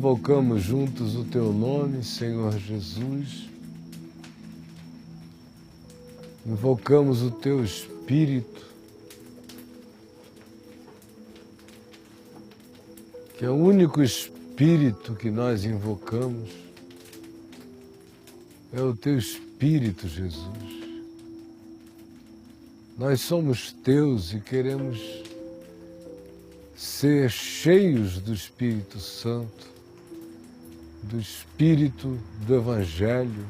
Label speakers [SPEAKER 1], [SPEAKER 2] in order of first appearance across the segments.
[SPEAKER 1] invocamos juntos o Teu nome, Senhor Jesus. Invocamos o Teu Espírito, que é o único Espírito que nós invocamos. É o Teu Espírito, Jesus. Nós somos Teus e queremos ser cheios do Espírito Santo, do Espírito do Evangelho,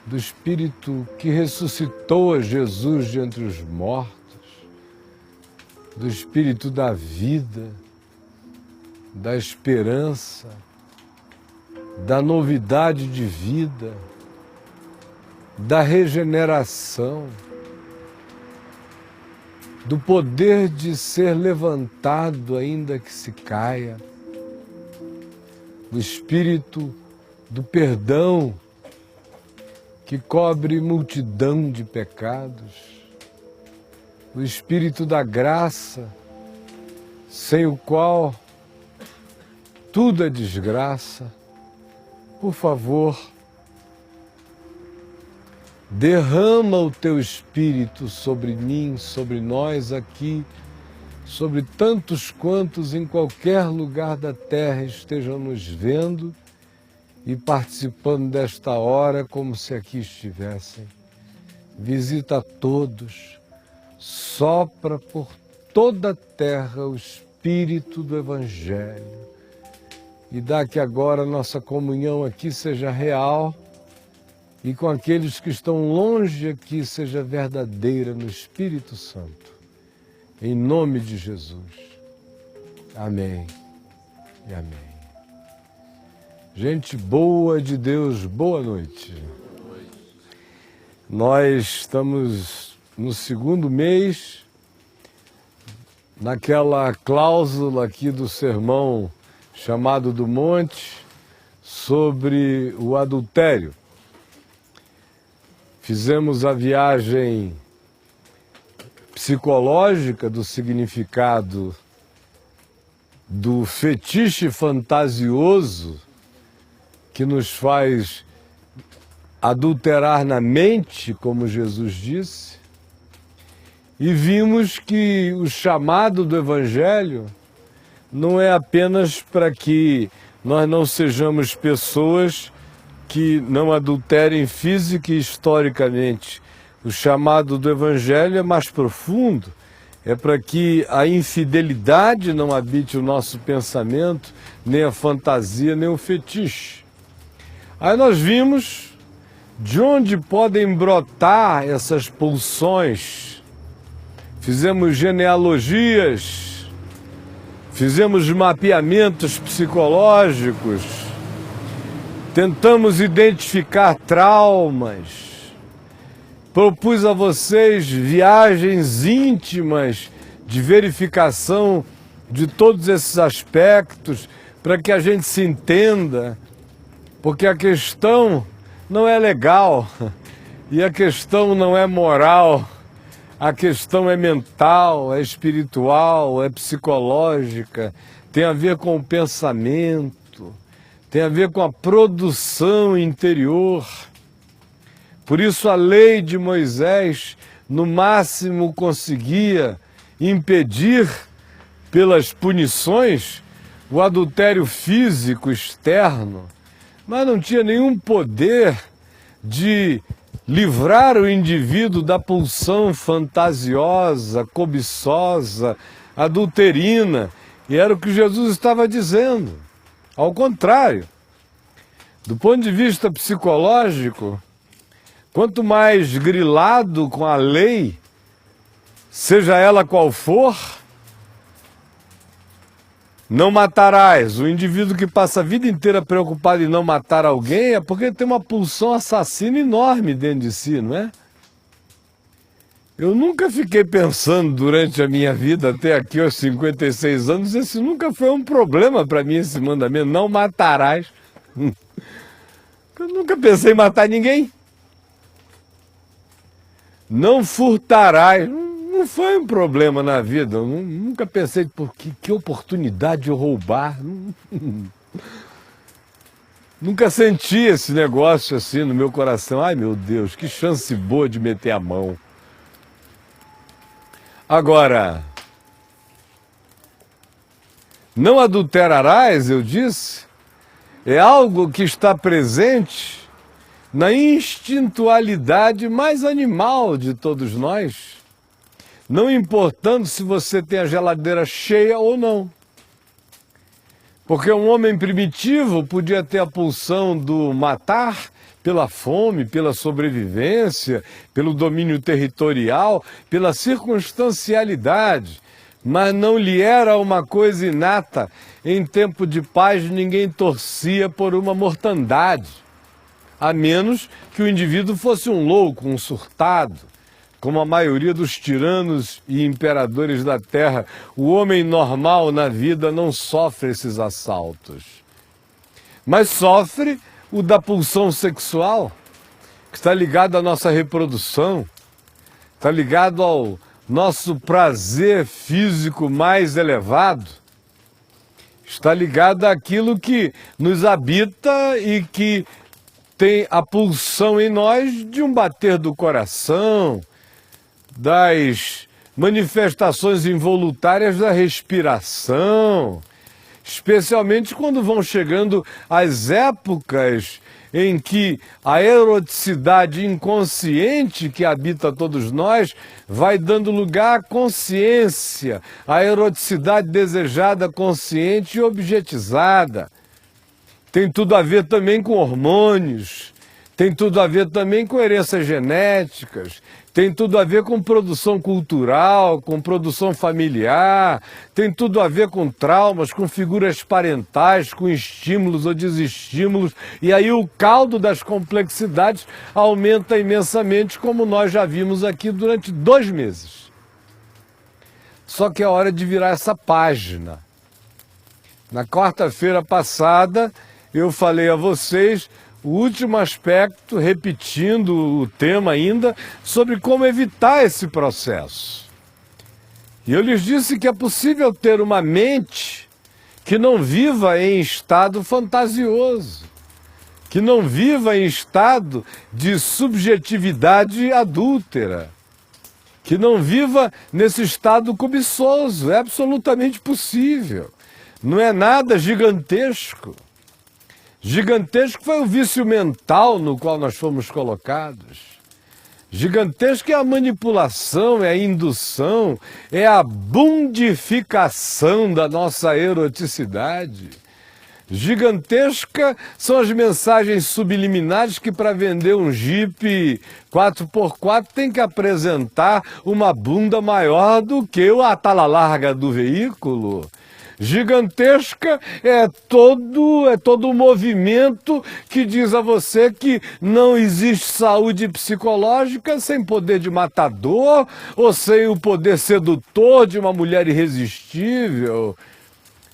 [SPEAKER 1] do Espírito que ressuscitou a Jesus de entre os mortos, do Espírito da vida, da esperança, da novidade de vida, da regeneração, do poder de ser levantado ainda que se caia, do Espírito do perdão que cobre multidão de pecados, do Espírito da graça, sem o qual tudo é desgraça. Por favor, derrama o Teu Espírito sobre mim, sobre nós aqui, sobre tantos quantos em qualquer lugar da terra estejam nos vendo e participando desta hora como se aqui estivessem. Visita a todos, sopra por toda a terra o Espírito do Evangelho e dá que agora a nossa comunhão aqui seja real e com aqueles que estão longe aqui seja verdadeira no Espírito Santo. Em nome de Jesus. Amém e amém. Gente boa de Deus, boa noite. Nós estamos no segundo mês, naquela cláusula aqui do sermão chamado do Monte, sobre o adultério. Fizemos a viagem psicológica do significado do fetiche fantasioso que nos faz adulterar na mente, como Jesus disse, e vimos que o chamado do Evangelho não é apenas para que nós não sejamos pessoas que não adulterem física e historicamente. O chamado do Evangelho é mais profundo, é para que a infidelidade não habite o nosso pensamento, nem a fantasia, nem o fetiche. Aí nós vimos de onde podem brotar essas pulsões. Fizemos genealogias, fizemos mapeamentos psicológicos, tentamos identificar traumas, propus a vocês viagens íntimas de verificação de todos esses aspectos para que a gente se entenda, porque a questão não é legal e a questão não é moral, a questão é mental, é espiritual, é psicológica, tem a ver com o pensamento, tem a ver com a produção interior. Por isso a lei de Moisés, no máximo, conseguia impedir, pelas punições, o adultério físico externo, mas não tinha nenhum poder de livrar o indivíduo da pulsão fantasiosa, cobiçosa, adulterina. E era o que Jesus estava dizendo. Ao contrário, do ponto de vista psicológico, quanto mais grilado com a lei, seja ela qual for, não matarás. O indivíduo que passa a vida inteira preocupado em não matar alguém é porque tem uma pulsão assassina enorme dentro de si, não é? Eu nunca fiquei pensando durante a minha vida, até aqui aos 56 anos, esse nunca foi um problema para mim, esse mandamento, não matarás. Eu nunca pensei em matar ninguém. Não furtarás. não foi um problema na vida. Eu nunca pensei, por que oportunidade de eu roubar. Nunca senti esse negócio assim no meu coração. Ai, meu Deus, que chance boa de meter a mão. Agora, não adulterarás, eu disse, é algo que está presente na instintualidade mais animal de todos nós, não importando se você tem a geladeira cheia ou não. Porque um homem primitivo podia ter a pulsão do matar pela fome, pela sobrevivência, pelo domínio territorial, pela circunstancialidade, mas não lhe era uma coisa inata. Em tempo de paz ninguém torcia por uma mortandade, a menos que o indivíduo fosse um louco, um surtado. Como a maioria dos tiranos e imperadores da terra, o homem normal na vida não sofre esses assaltos. Mas sofre o da pulsão sexual, que está ligado à nossa reprodução, está ligado ao nosso prazer físico mais elevado, está ligado àquilo que nos habita e que tem a pulsão em nós de um bater do coração, das manifestações involuntárias da respiração, especialmente quando vão chegando as épocas em que a eroticidade inconsciente que habita todos nós vai dando lugar à consciência, à eroticidade desejada, consciente e objetizada. Tem tudo a ver também com hormônios, tem tudo a ver também com heranças genéticas, tem tudo a ver com produção cultural, com produção familiar, tem tudo a ver com traumas, com figuras parentais, com estímulos ou desestímulos, e aí o caldo das complexidades aumenta imensamente, como nós já vimos aqui durante 2 meses. Só que é hora de virar essa página. Na quarta-feira passada, eu falei a vocês o último aspecto, repetindo o tema ainda, sobre como evitar esse processo. E eu lhes disse que é possível ter uma mente que não viva em estado fantasioso, que não viva em estado de subjetividade adúltera, que não viva nesse estado cobiçoso. É absolutamente possível. Não é nada gigantesco. Gigantesco foi o vício mental no qual nós fomos colocados. Gigantesco é a manipulação, é a indução, é a bundificação da nossa eroticidade. Gigantesca são as mensagens subliminares que para vender um Jeep 4x4 tem que apresentar uma bunda maior do que a tala larga do veículo. Gigantesca é todo o movimento que diz a você que não existe saúde psicológica sem poder de matador ou sem o poder sedutor de uma mulher irresistível.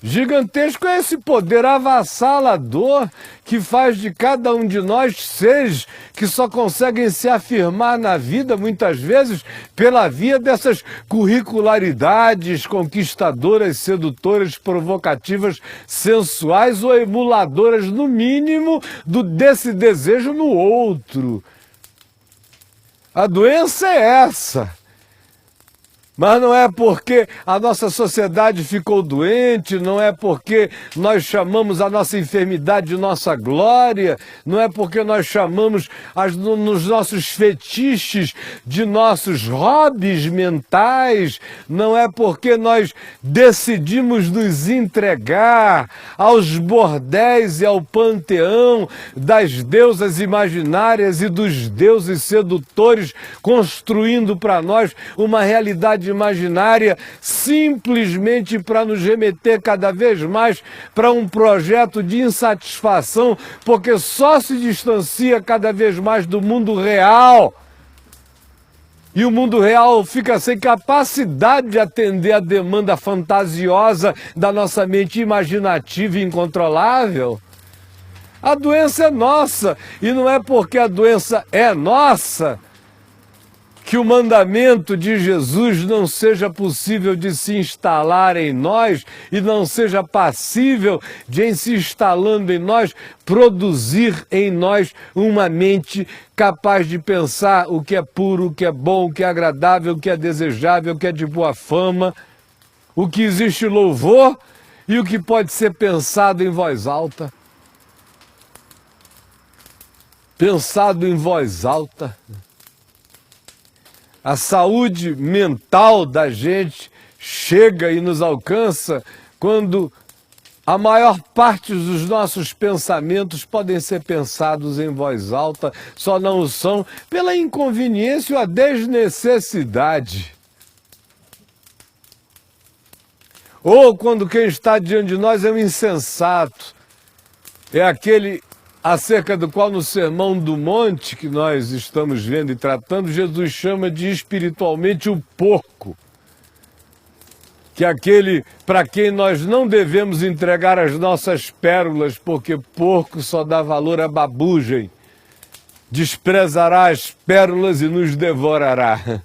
[SPEAKER 1] Gigantesco é esse poder avassalador que faz de cada um de nós seres que só conseguem se afirmar na vida, muitas vezes, pela via dessas curricularidades conquistadoras, sedutoras, provocativas, sensuais ou emuladoras, no mínimo, desse desejo no outro. A doença é essa. Mas não é porque a nossa sociedade ficou doente, não é porque nós chamamos a nossa enfermidade de nossa glória, não é porque nós chamamos nos nossos fetiches de nossos hobbies mentais, não é porque nós decidimos nos entregar aos bordéis e ao panteão das deusas imaginárias e dos deuses sedutores, construindo para nós uma realidade imaginária simplesmente para nos remeter cada vez mais para um projeto de insatisfação, porque só se distancia cada vez mais do mundo real. E o mundo real fica sem capacidade de atender a demanda fantasiosa da nossa mente imaginativa e incontrolável. A doença é nossa, e não é porque a doença é nossa que o mandamento de Jesus não seja possível de se instalar em nós e não seja passível de, em se instalando em nós, produzir em nós uma mente capaz de pensar o que é puro, o que é bom, o que é agradável, o que é desejável, o que é de boa fama, o que existe louvor e o que pode ser pensado em voz alta. Pensado em voz alta. A saúde mental da gente chega e nos alcança quando a maior parte dos nossos pensamentos podem ser pensados em voz alta, só não o são pela inconveniência ou a desnecessidade. Ou quando quem está diante de nós é um insensato, é aquele acerca do qual no Sermão do Monte, que nós estamos vendo e tratando, Jesus chama de espiritualmente o porco, que é aquele para quem nós não devemos entregar as nossas pérolas, porque porco só dá valor à babugem, desprezará as pérolas e nos devorará.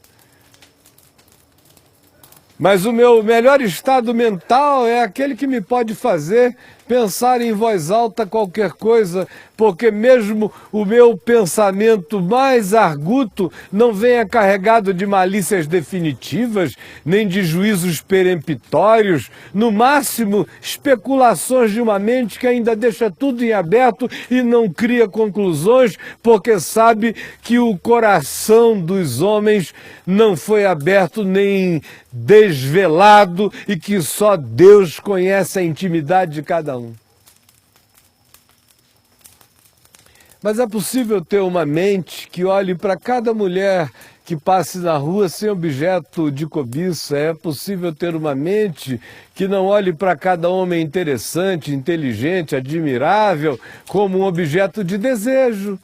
[SPEAKER 1] Mas o meu melhor estado mental é aquele que me pode fazer pensar em voz alta qualquer coisa, porque mesmo o meu pensamento mais arguto não venha carregado de malícias definitivas, nem de juízos peremptórios, no máximo especulações de uma mente que ainda deixa tudo em aberto e não cria conclusões, porque sabe que o coração dos homens não foi aberto nem desvelado e que só Deus conhece a intimidade de cada um. Mas é possível ter uma mente que olhe para cada mulher que passe na rua sem objeto de cobiça. É possível ter uma mente que não olhe para cada homem interessante, inteligente, admirável, como um objeto de desejo.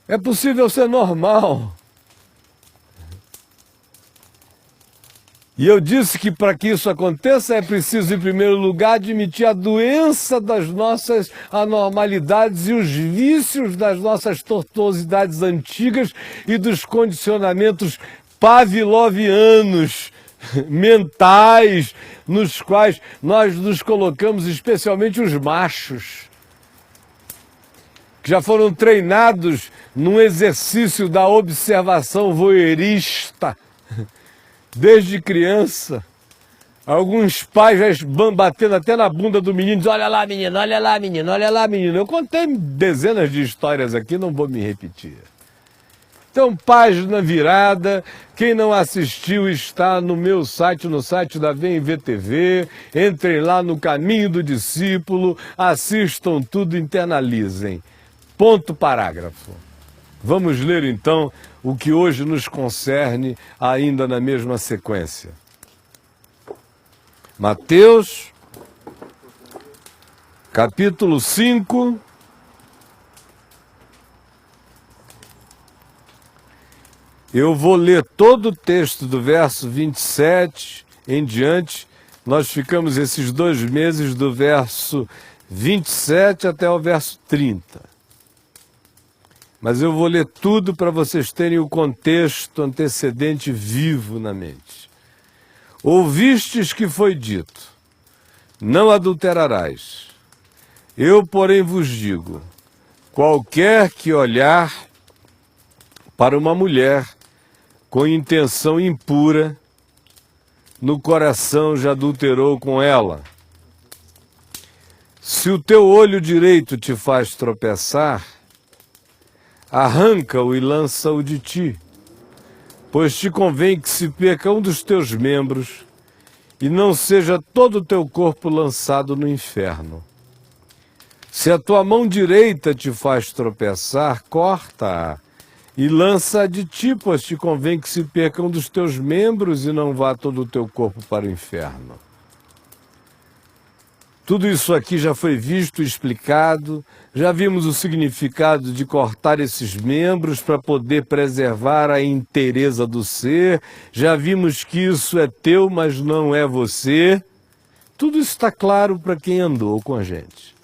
[SPEAKER 1] É possível ser normal. E eu disse que para que isso aconteça é preciso, em primeiro lugar, admitir a doença das nossas anormalidades e os vícios das nossas tortuosidades antigas e dos condicionamentos pavlovianos, mentais, nos quais nós nos colocamos, especialmente os machos, que já foram treinados num exercício da observação voyeurista, desde criança. Alguns pais já batendo até na bunda do menino, dizendo, olha lá menino, olha lá menino, olha lá menino. Eu contei dezenas de histórias aqui, não vou me repetir. Então, página virada, quem não assistiu está no meu site, no site da VMVTV, entrem lá no Caminho do Discípulo, assistam tudo, internalizem. Ponto, parágrafo. Vamos ler então o que hoje nos concerne, ainda na mesma sequência. Mateus, capítulo 5. Eu vou ler todo o texto do verso 27 em diante. Nós ficamos esses 2 meses do verso 27 até o verso 30. Mas eu vou ler tudo para vocês terem o contexto antecedente vivo na mente. Ouvistes que foi dito, não adulterarás. Eu, porém, vos digo, qualquer que olhar para uma mulher com intenção impura, no coração já adulterou com ela. Se o teu olho direito te faz tropeçar, arranca-o e lança-o de ti, pois te convém que se perca um dos teus membros e não seja todo o teu corpo lançado no inferno. Se a tua mão direita te faz tropeçar, corta-a e lança-a de ti, pois te convém que se perca um dos teus membros e não vá todo o teu corpo para o inferno. Tudo isso aqui já foi visto e explicado, já vimos o significado de cortar esses membros para poder preservar a inteireza do ser, já vimos que isso é teu, mas não é você. Tudo isso está claro para quem andou com a gente.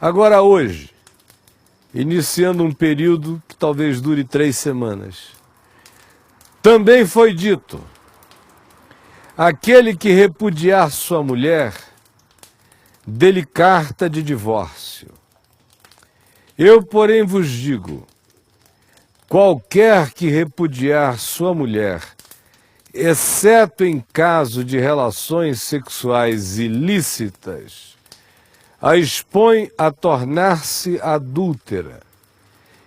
[SPEAKER 1] Agora hoje, iniciando um período que talvez dure 3 semanas. Também foi dito: aquele que repudiar sua mulher, dê-lhe carta de divórcio. Eu, porém, vos digo: qualquer que repudiar sua mulher, exceto em caso de relações sexuais ilícitas, a expõe a tornar-se adúltera.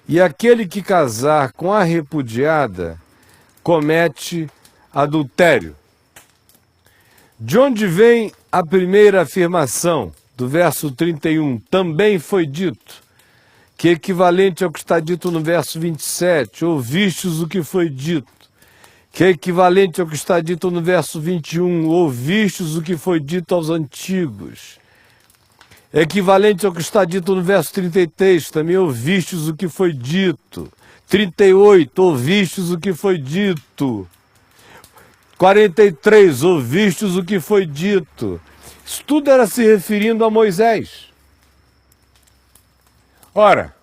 [SPEAKER 1] E aquele que casar com a repudiada comete adultério. De onde vem a primeira afirmação, do verso 31, também foi dito, que é equivalente ao que está dito no verso 27, ouvistes o que foi dito, que é equivalente ao que está dito no verso 21, ouvistes o que foi dito aos antigos, é equivalente ao que está dito no verso 33, também ouvistes o que foi dito, 38, ouvistes o que foi dito, 43, ouvistes o que foi dito. Isso tudo era se referindo a Moisés. Ora,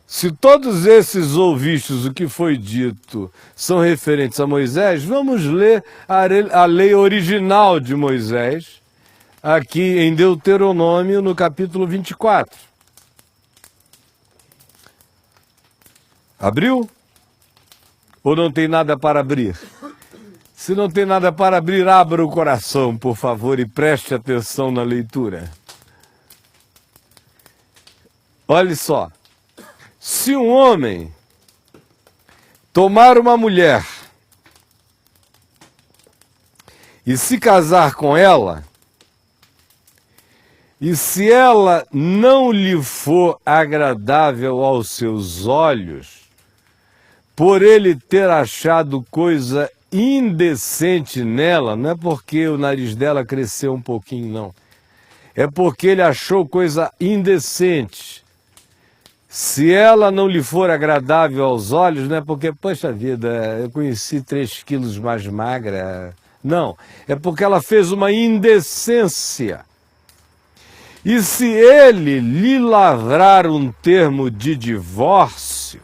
[SPEAKER 1] se todos esses ouvistes o que foi dito são referentes a Moisés, vamos ler a lei original de Moisés, aqui em Deuteronômio, no capítulo 24. Abriu? Ou não tem nada para abrir? Se não tem nada para abrir, abra o coração, por favor, e preste atenção na leitura. Olhe só. Se um homem tomar uma mulher e se casar com ela, e se ela não lhe for agradável aos seus olhos, por ele ter achado coisa indecente nela, não é porque o nariz dela cresceu um pouquinho, não. É porque ele achou coisa indecente. Se ela não lhe for agradável aos olhos, não é porque, poxa vida, eu conheci 3 quilos mais magra. Não, é porque ela fez uma indecência. E se ele lhe lavrar um termo de divórcio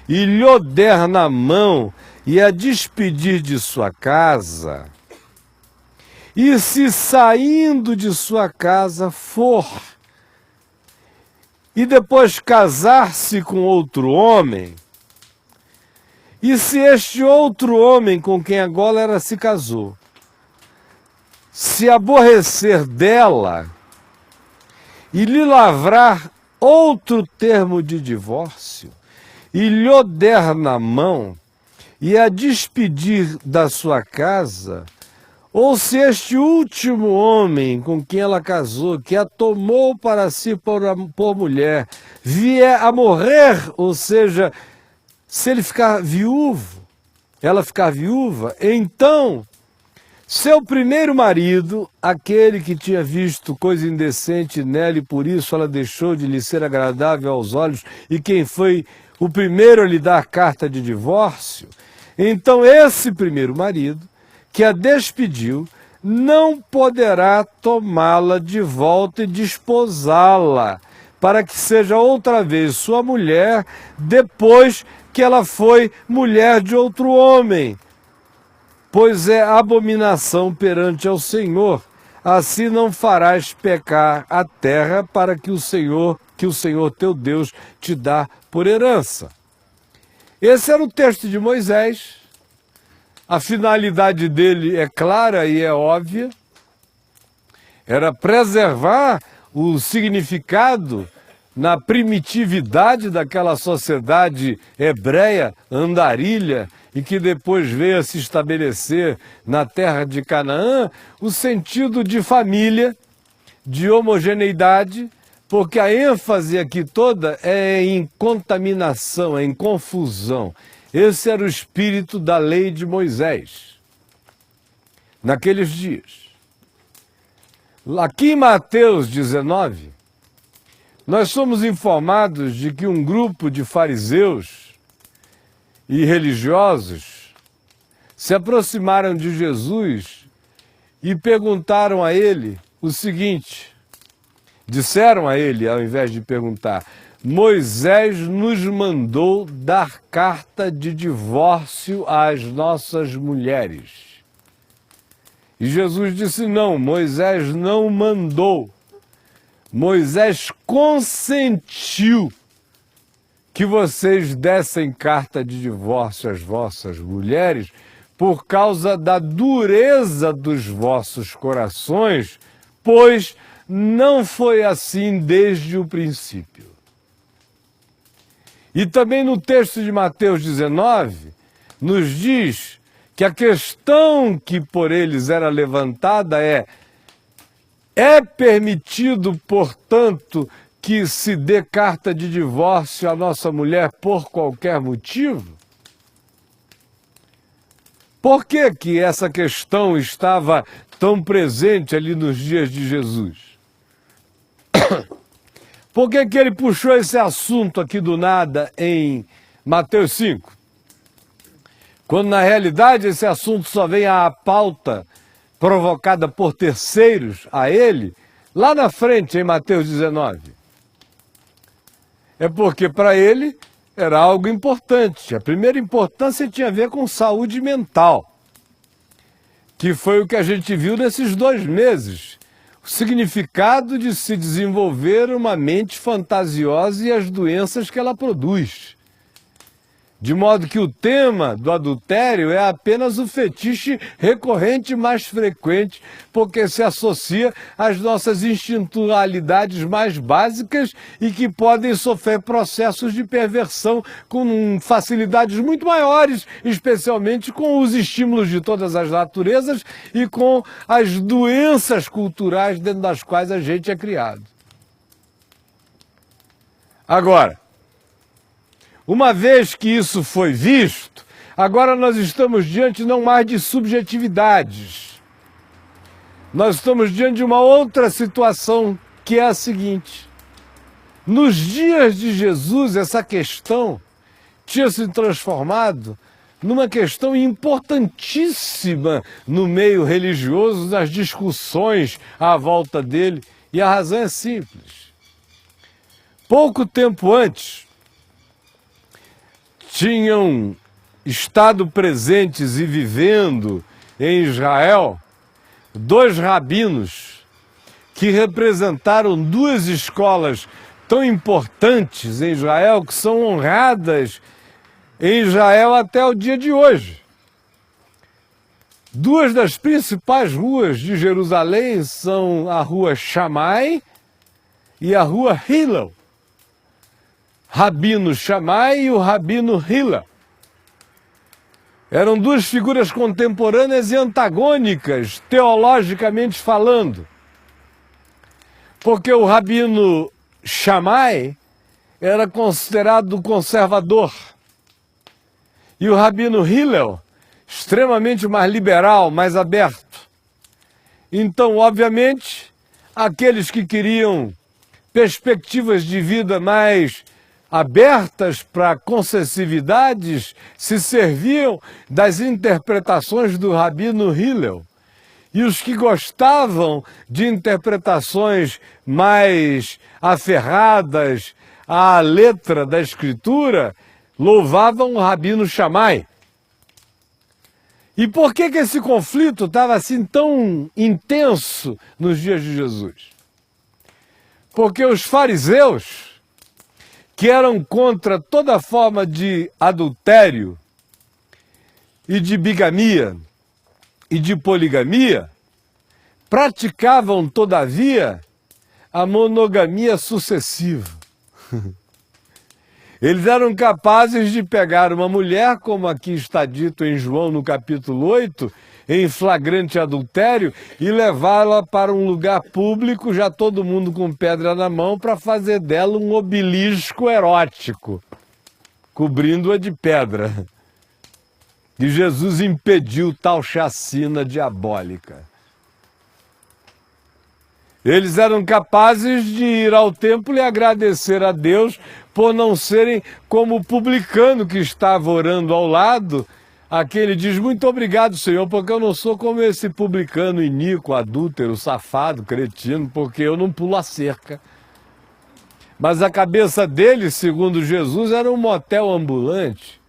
[SPEAKER 1] e lhe o der na mão e a despedir de sua casa, e se saindo de sua casa for, e depois casar-se com outro homem, e se este outro homem com quem agora ela se casou, se aborrecer dela e lhe lavrar outro termo de divórcio, e lhe o der na mão, e a despedir da sua casa, ou se este último homem com quem ela casou, que a tomou para si por mulher, vier a morrer, ou seja, se ele ficar viúvo, ela ficar viúva, então seu primeiro marido, aquele que tinha visto coisa indecente nela e por isso ela deixou de lhe ser agradável aos olhos, e quem foi o primeiro a lhe dar carta de divórcio, então esse primeiro marido, que a despediu, não poderá tomá-la de volta e desposá-la, para que seja outra vez sua mulher, depois que ela foi mulher de outro homem, pois é abominação perante ao Senhor. Assim não farás pecar a terra para que o Senhor teu Deus te dá por herança. Esse era o texto de Moisés. A finalidade dele é clara e é óbvia. Era preservar o significado na primitividade daquela sociedade hebreia, andarilha, e que depois veio a se estabelecer na terra de Canaã, o sentido de família, de homogeneidade, porque a ênfase aqui toda é em contaminação, é em confusão. Esse era o espírito da lei de Moisés, naqueles dias. Aqui em Mateus 19, nós somos informados de que um grupo de fariseus e religiosos se aproximaram de Jesus e perguntaram a ele o seguinte, disseram a ele, ao invés de perguntar, Moisés nos mandou dar carta de divórcio às nossas mulheres. E Jesus disse: não, Moisés não mandou. Moisés consentiu que vocês dessem carta de divórcio às vossas mulheres por causa da dureza dos vossos corações, pois não foi assim desde o princípio. E também no texto de Mateus 19, nos diz que a questão que por eles era levantada é permitido, portanto, que se dê carta de divórcio à nossa mulher por qualquer motivo? Por que que essa questão estava tão presente ali nos dias de Jesus? Por que que ele puxou esse assunto aqui do nada em Mateus 5? Quando na realidade esse assunto só vem à pauta provocada por terceiros a ele, lá na frente em Mateus 19. É porque para ele era algo importante. A primeira importância tinha a ver com saúde mental, que foi o que a gente viu nesses 2 meses. O significado de se desenvolver uma mente fantasiosa e as doenças que ela produz. De modo que o tema do adultério é apenas o fetiche recorrente mais frequente, porque se associa às nossas instintualidades mais básicas e que podem sofrer processos de perversão com facilidades muito maiores, especialmente com os estímulos de todas as naturezas e com as doenças culturais dentro das quais a gente é criado. Agora, uma vez que isso foi visto, agora nós estamos diante não mais de subjetividades. Nós estamos diante de uma outra situação, que é a seguinte. Nos dias de Jesus, essa questão tinha se transformado numa questão importantíssima no meio religioso, nas discussões à volta dele. E a razão é simples. Pouco tempo antes, tinham estado presentes e vivendo em Israel 2 rabinos que representaram 2 escolas tão importantes em Israel, que são honradas em Israel até o dia de hoje. 2 das principais ruas de Jerusalém são a rua Shammai e a rua Hillel. Rabino Shammai e o Rabino Hillel. Eram 2 figuras contemporâneas e antagônicas, teologicamente falando. Porque o Rabino Shammai era considerado conservador. E o Rabino Hillel, extremamente mais liberal, mais aberto. Então, obviamente, aqueles que queriam perspectivas de vida mais abertas para concessividades se serviam das interpretações do Rabino Hillel. E os que gostavam de interpretações mais aferradas à letra da Escritura louvavam o Rabino Shammai. E por que esse conflito estava assim tão intenso nos dias de Jesus? Porque os fariseus, que eram contra toda forma de adultério e de bigamia e de poligamia, praticavam, todavia, a monogamia sucessiva. Eles eram capazes de pegar uma mulher, como aqui está dito em João no capítulo 8, em flagrante adultério, e levá-la para um lugar público, já todo mundo com pedra na mão, para fazer dela um obelisco erótico, cobrindo-a de pedra. E Jesus impediu tal chacina diabólica. Eles eram capazes de ir ao templo e agradecer a Deus por não serem como o publicano que estava orando ao lado. Aquele diz: muito obrigado, Senhor, porque eu não sou como esse publicano iníquo, adúltero, safado, cretino, porque eu não pulo a cerca. Mas a cabeça dele, segundo Jesus, era um motel ambulante.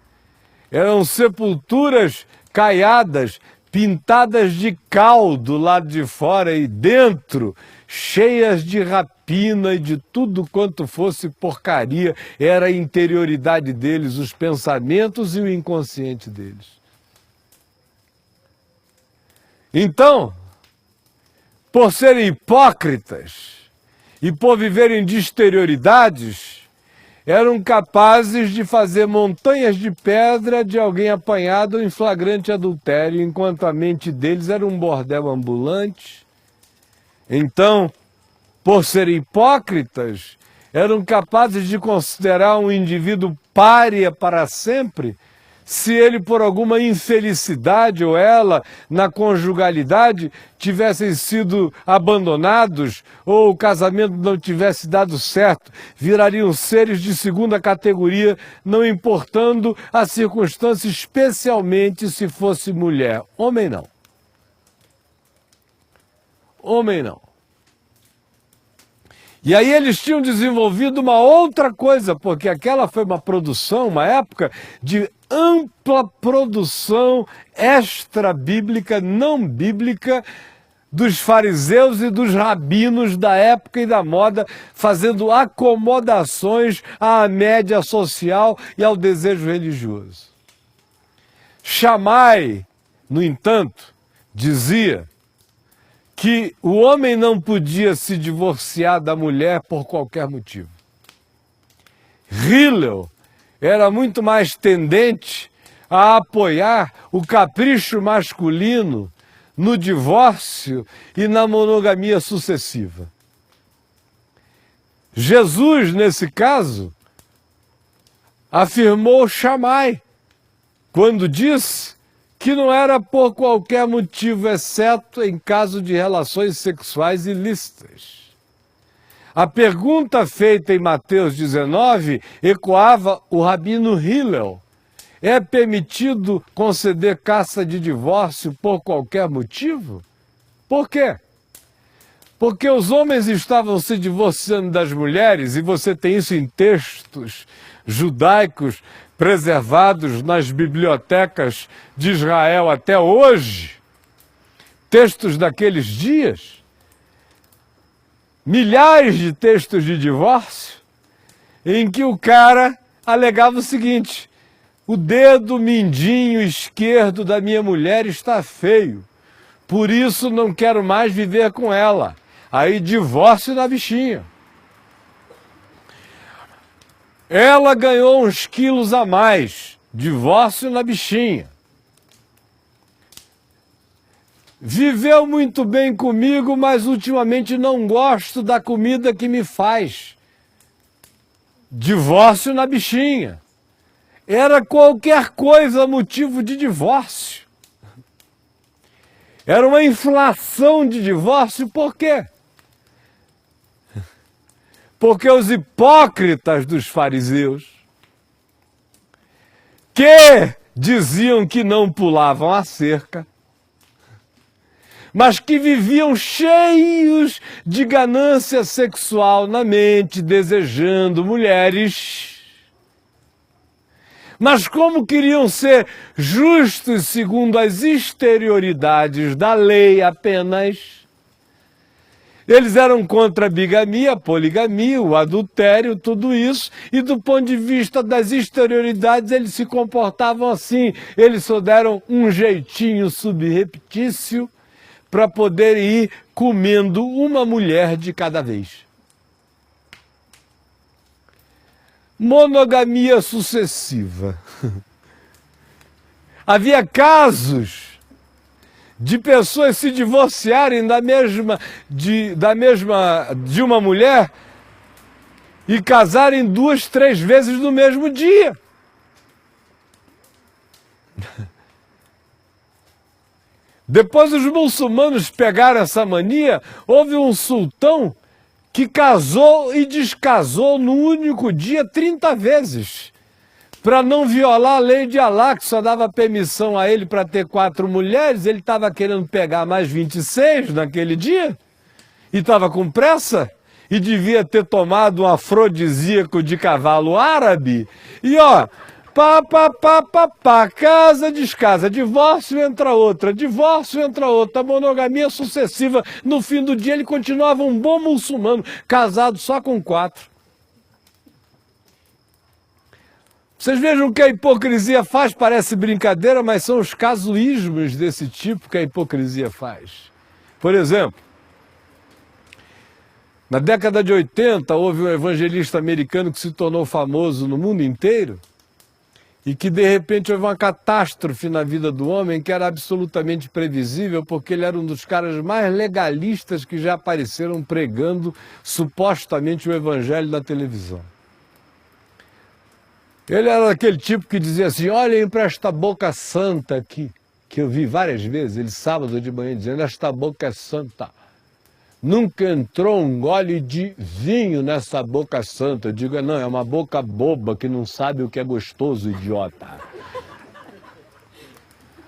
[SPEAKER 1] Eram sepulturas caiadas, pintadas de cal do lado de fora e dentro, cheias de rapina e de tudo quanto fosse porcaria. Era a interioridade deles, os pensamentos e o inconsciente deles. Então, por serem hipócritas e por viverem de exterioridades, eram capazes de fazer montanhas de pedra de alguém apanhado em flagrante adultério, enquanto a mente deles era um bordel ambulante. Então, por serem hipócritas, eram capazes de considerar um indivíduo pária para sempre, se ele, por alguma infelicidade, ou ela, na conjugalidade, tivessem sido abandonados, ou o casamento não tivesse dado certo, virariam seres de segunda categoria, não importando a circunstância, especialmente se fosse mulher. Homem não. Homem não. E aí eles tinham desenvolvido uma outra coisa, porque aquela foi uma produção, uma época de ampla produção extra-bíblica, não bíblica, dos fariseus e dos rabinos da época e da moda, fazendo acomodações à média social e ao desejo religioso. Shammai, no entanto, dizia que o homem não podia se divorciar da mulher por qualquer motivo. Hillel era muito mais tendente a apoiar o capricho masculino no divórcio e na monogamia sucessiva. Jesus, nesse caso, afirmou Shammai, quando disse que não era por qualquer motivo, exceto em caso de relações sexuais ilícitas. A pergunta feita em Mateus 19 ecoava o rabino Hillel. É permitido conceder carta de divórcio por qualquer motivo? Por quê? Porque os homens estavam se divorciando das mulheres, e você tem isso em textos judaicos preservados nas bibliotecas de Israel até hoje, textos daqueles dias, milhares de textos de divórcio, em que o cara alegava o seguinte: o dedo mindinho esquerdo da minha mulher está feio, por isso não quero mais viver com ela. Aí divórcio da bichinha. Ela ganhou uns quilos a mais, divórcio na bichinha. Viveu muito bem comigo, mas ultimamente não gosto da comida que me faz. Divórcio na bichinha. Era qualquer coisa motivo de divórcio. Era uma inflação de divórcio, por quê? Porque os hipócritas dos fariseus, que diziam que não pulavam a cerca, mas que viviam cheios de ganância sexual na mente, desejando mulheres, mas como queriam ser justos segundo as exterioridades da lei apenas, eles eram contra a bigamia, a poligamia, o adultério, tudo isso, e do ponto de vista das exterioridades eles se comportavam assim. Eles só deram um jeitinho subreptício para poder ir comendo uma mulher de cada vez. Monogamia sucessiva. Havia casos de pessoas se divorciarem de uma mulher e casarem 2, 3 vezes no mesmo dia. Depois os muçulmanos pegaram essa mania. Houve um sultão que casou e descasou no único dia 30 vezes, para não violar a lei de Alá, que só dava permissão a ele para ter 4 mulheres. Ele estava querendo pegar mais 26 naquele dia e estava com pressa. e devia ter tomado um afrodisíaco de cavalo árabe. E ó, casa descasa, divórcio entra outra, monogamia sucessiva. No fim do dia ele continuava um bom muçulmano, casado só com 4. Vocês vejam o que a hipocrisia faz, parece brincadeira, mas são os casuísmos desse tipo que a hipocrisia faz. Por exemplo, na década de 80, houve um evangelista americano que se tornou famoso no mundo inteiro e que, de repente, houve uma catástrofe na vida do homem que era absolutamente previsível, porque ele era um dos caras mais legalistas que já apareceram pregando supostamente o evangelho na televisão. Ele era aquele tipo que dizia assim, olhem para esta boca santa aqui, que eu vi várias vezes, ele sábado de manhã dizendo, esta boca é santa. Nunca entrou um gole de vinho nessa boca santa. Eu digo, não, é uma boca boba que não sabe o que é gostoso, idiota.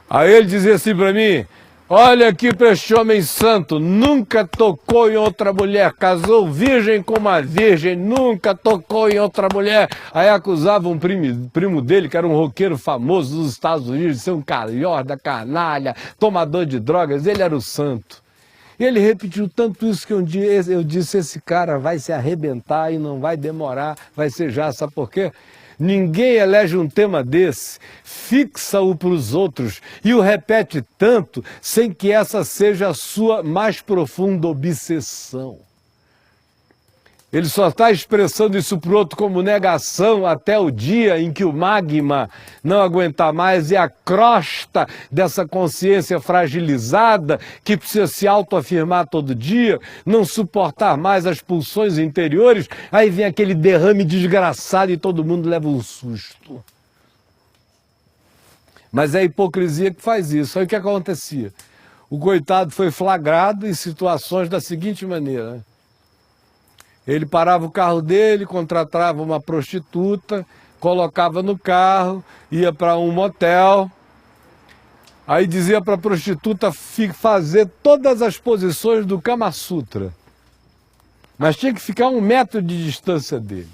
[SPEAKER 1] Aí ele dizia assim para mim, olha aqui para este homem santo, nunca tocou em outra mulher, casou virgem com uma virgem, nunca tocou em outra mulher. Aí acusava um primo dele, que era um roqueiro famoso dos Estados Unidos, de ser um calhorda, canalha, tomador de drogas, ele era o santo. E ele repetiu tanto isso que um dia eu disse, esse cara vai se arrebentar e não vai demorar, vai ser já, sabe por quê? Ninguém elege um tema desse, fixa-o para os outros e o repete tanto sem que essa seja a sua mais profunda obsessão. Ele só está expressando isso para o outro como negação até o dia em que o magma não aguentar mais e a crosta dessa consciência fragilizada que precisa se autoafirmar todo dia, não suportar mais as pulsões interiores, aí vem aquele derrame desgraçado e todo mundo leva um susto. Mas é a hipocrisia que faz isso. Aí o que acontecia? O coitado foi flagrado em situações da seguinte maneira, ele parava o carro dele, contratava uma prostituta, colocava no carro, ia para um motel, aí dizia para a prostituta fazer todas as posições do Kama Sutra, mas tinha que ficar 1 metro de distância dele.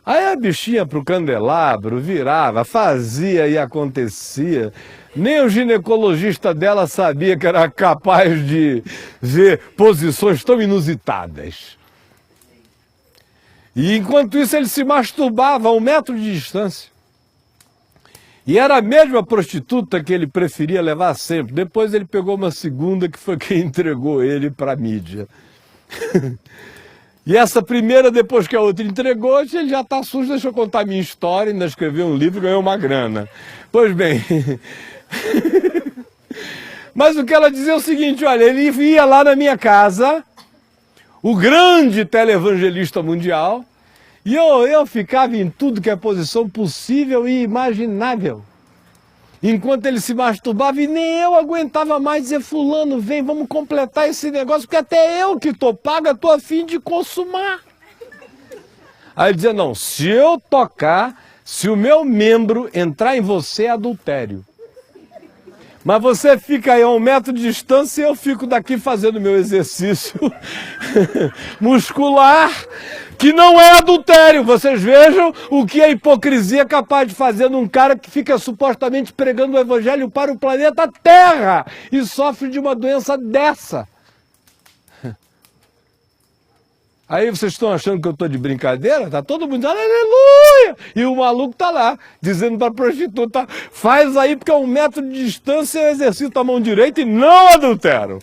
[SPEAKER 1] Aí a bichinha para o candelabro, virava, fazia e acontecia. Nem o ginecologista dela sabia que era capaz de ver posições tão inusitadas. E enquanto isso ele se masturbava a 1 metro de distância. E era a mesma prostituta que ele preferia levar sempre. Depois ele pegou uma segunda que foi quem entregou ele para a mídia. E essa primeira, depois que a outra entregou, ele já está sujo, deixa eu contar a minha história, ainda escreveu um livro e ganhou uma grana. Pois bem... Mas o que ela dizia é o seguinte, olha, ele ia lá na minha casa, o grande televangelista mundial, e eu ficava em tudo que é posição possível e imaginável. Enquanto ele se masturbava e nem eu aguentava mais dizer, fulano, vem, vamos completar esse negócio, porque até eu que tô paga, tô a fim de consumar. Aí ele dizia, não, se eu tocar, se o meu membro entrar em você, é adultério. Mas você fica aí a 1 metro de distância e eu fico daqui fazendo meu exercício muscular, que não é adultério. Vocês vejam o que a hipocrisia é capaz de fazer num cara que fica supostamente pregando o evangelho para o planeta Terra e sofre de uma doença dessa. Aí vocês estão achando que eu estou de brincadeira? Tá todo mundo dizendo aleluia! E o maluco tá lá, dizendo para a prostituta, faz aí porque a 1 metro de distância eu exercito a mão direita e não adultero.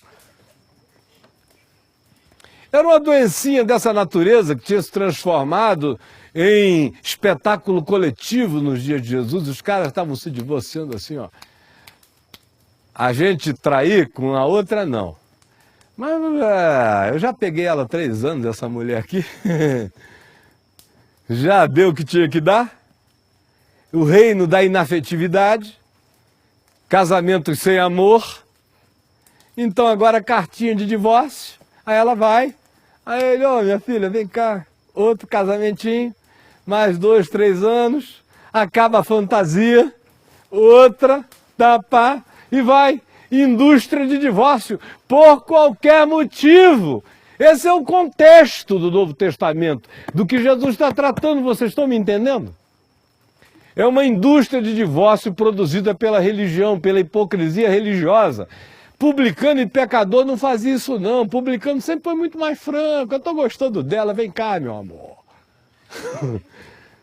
[SPEAKER 1] Era uma doencinha dessa natureza que tinha se transformado em espetáculo coletivo nos dias de Jesus. Os caras estavam se divorciando assim, ó. A gente trair com a outra, não. Mas eu já peguei ela há 3 anos, essa mulher aqui. Já deu o que tinha que dar. O reino da inafetividade. Casamentos sem amor. Então agora cartinha de divórcio. Aí ela vai. Aí ele, ó, minha filha, vem cá. Outro casamentinho. Mais 2, 3 anos. Acaba a fantasia. Outra. Tapa. E vai. Indústria de divórcio, por qualquer motivo. Esse é o contexto do Novo Testamento, do que Jesus está tratando, vocês estão me entendendo? É uma indústria de divórcio produzida pela religião, pela hipocrisia religiosa. Publicano e pecador não fazia isso não, publicano sempre foi muito mais franco, eu estou gostando dela, vem cá meu amor.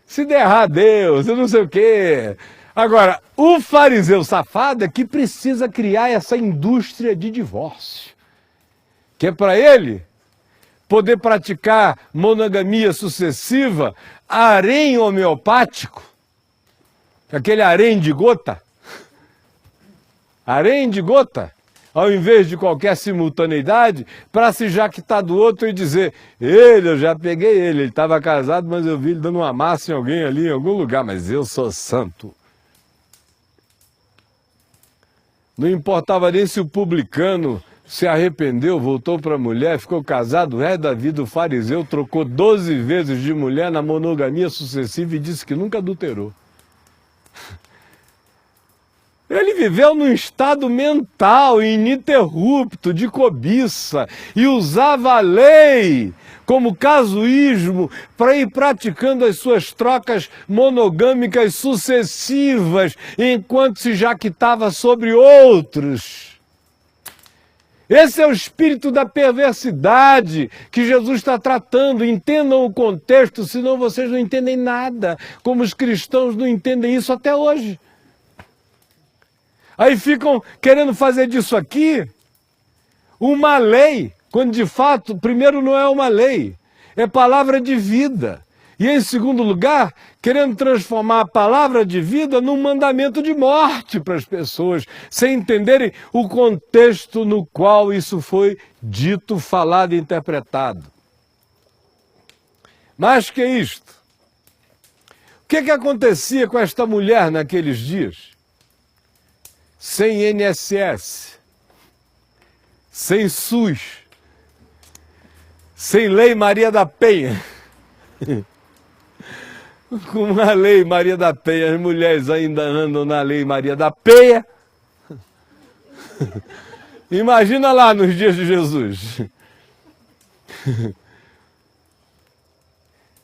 [SPEAKER 1] Se der errado, Deus, eu não sei o quê. Agora, o fariseu safado é que precisa criar essa indústria de divórcio, que é para ele poder praticar monogamia sucessiva, harém homeopático, aquele harém de gota, harém de gota, ao invés de qualquer simultaneidade, para se jactar do outro e dizer, eu já peguei ele estava casado, mas eu vi ele dando uma massa em alguém ali, em algum lugar, mas eu sou santo. Não importava nem se o publicano se arrependeu, voltou para a mulher, ficou casado o resto da vida. O fariseu trocou 12 vezes de mulher na monogamia sucessiva e disse que nunca adulterou. Ele viveu num estado mental ininterrupto de cobiça e usava a lei como casuísmo para ir praticando as suas trocas monogâmicas sucessivas enquanto se jactava sobre outros. Esse é o espírito da perversidade que Jesus está tratando. Entendam o contexto, senão vocês não entendem nada, como os cristãos não entendem isso até hoje. Aí ficam querendo fazer disso aqui uma lei, quando de fato, primeiro, não é uma lei, é palavra de vida. E em segundo lugar, querendo transformar a palavra de vida num mandamento de morte para as pessoas, sem entenderem o contexto no qual isso foi dito, falado e interpretado. Mais que isto, o que acontecia com esta mulher naqueles dias? Sem INSS, sem SUS, sem Lei Maria da Penha. Com a Lei Maria da Penha, as mulheres ainda andam na Lei Maria da Penha. Imagina lá nos dias de Jesus.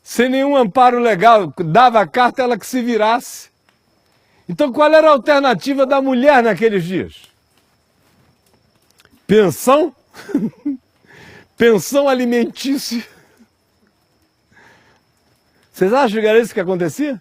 [SPEAKER 1] Sem nenhum amparo legal, dava a carta ela que se virasse. Então qual era a alternativa da mulher naqueles dias? Pensão? Pensão alimentícia. Vocês acham que era isso que acontecia?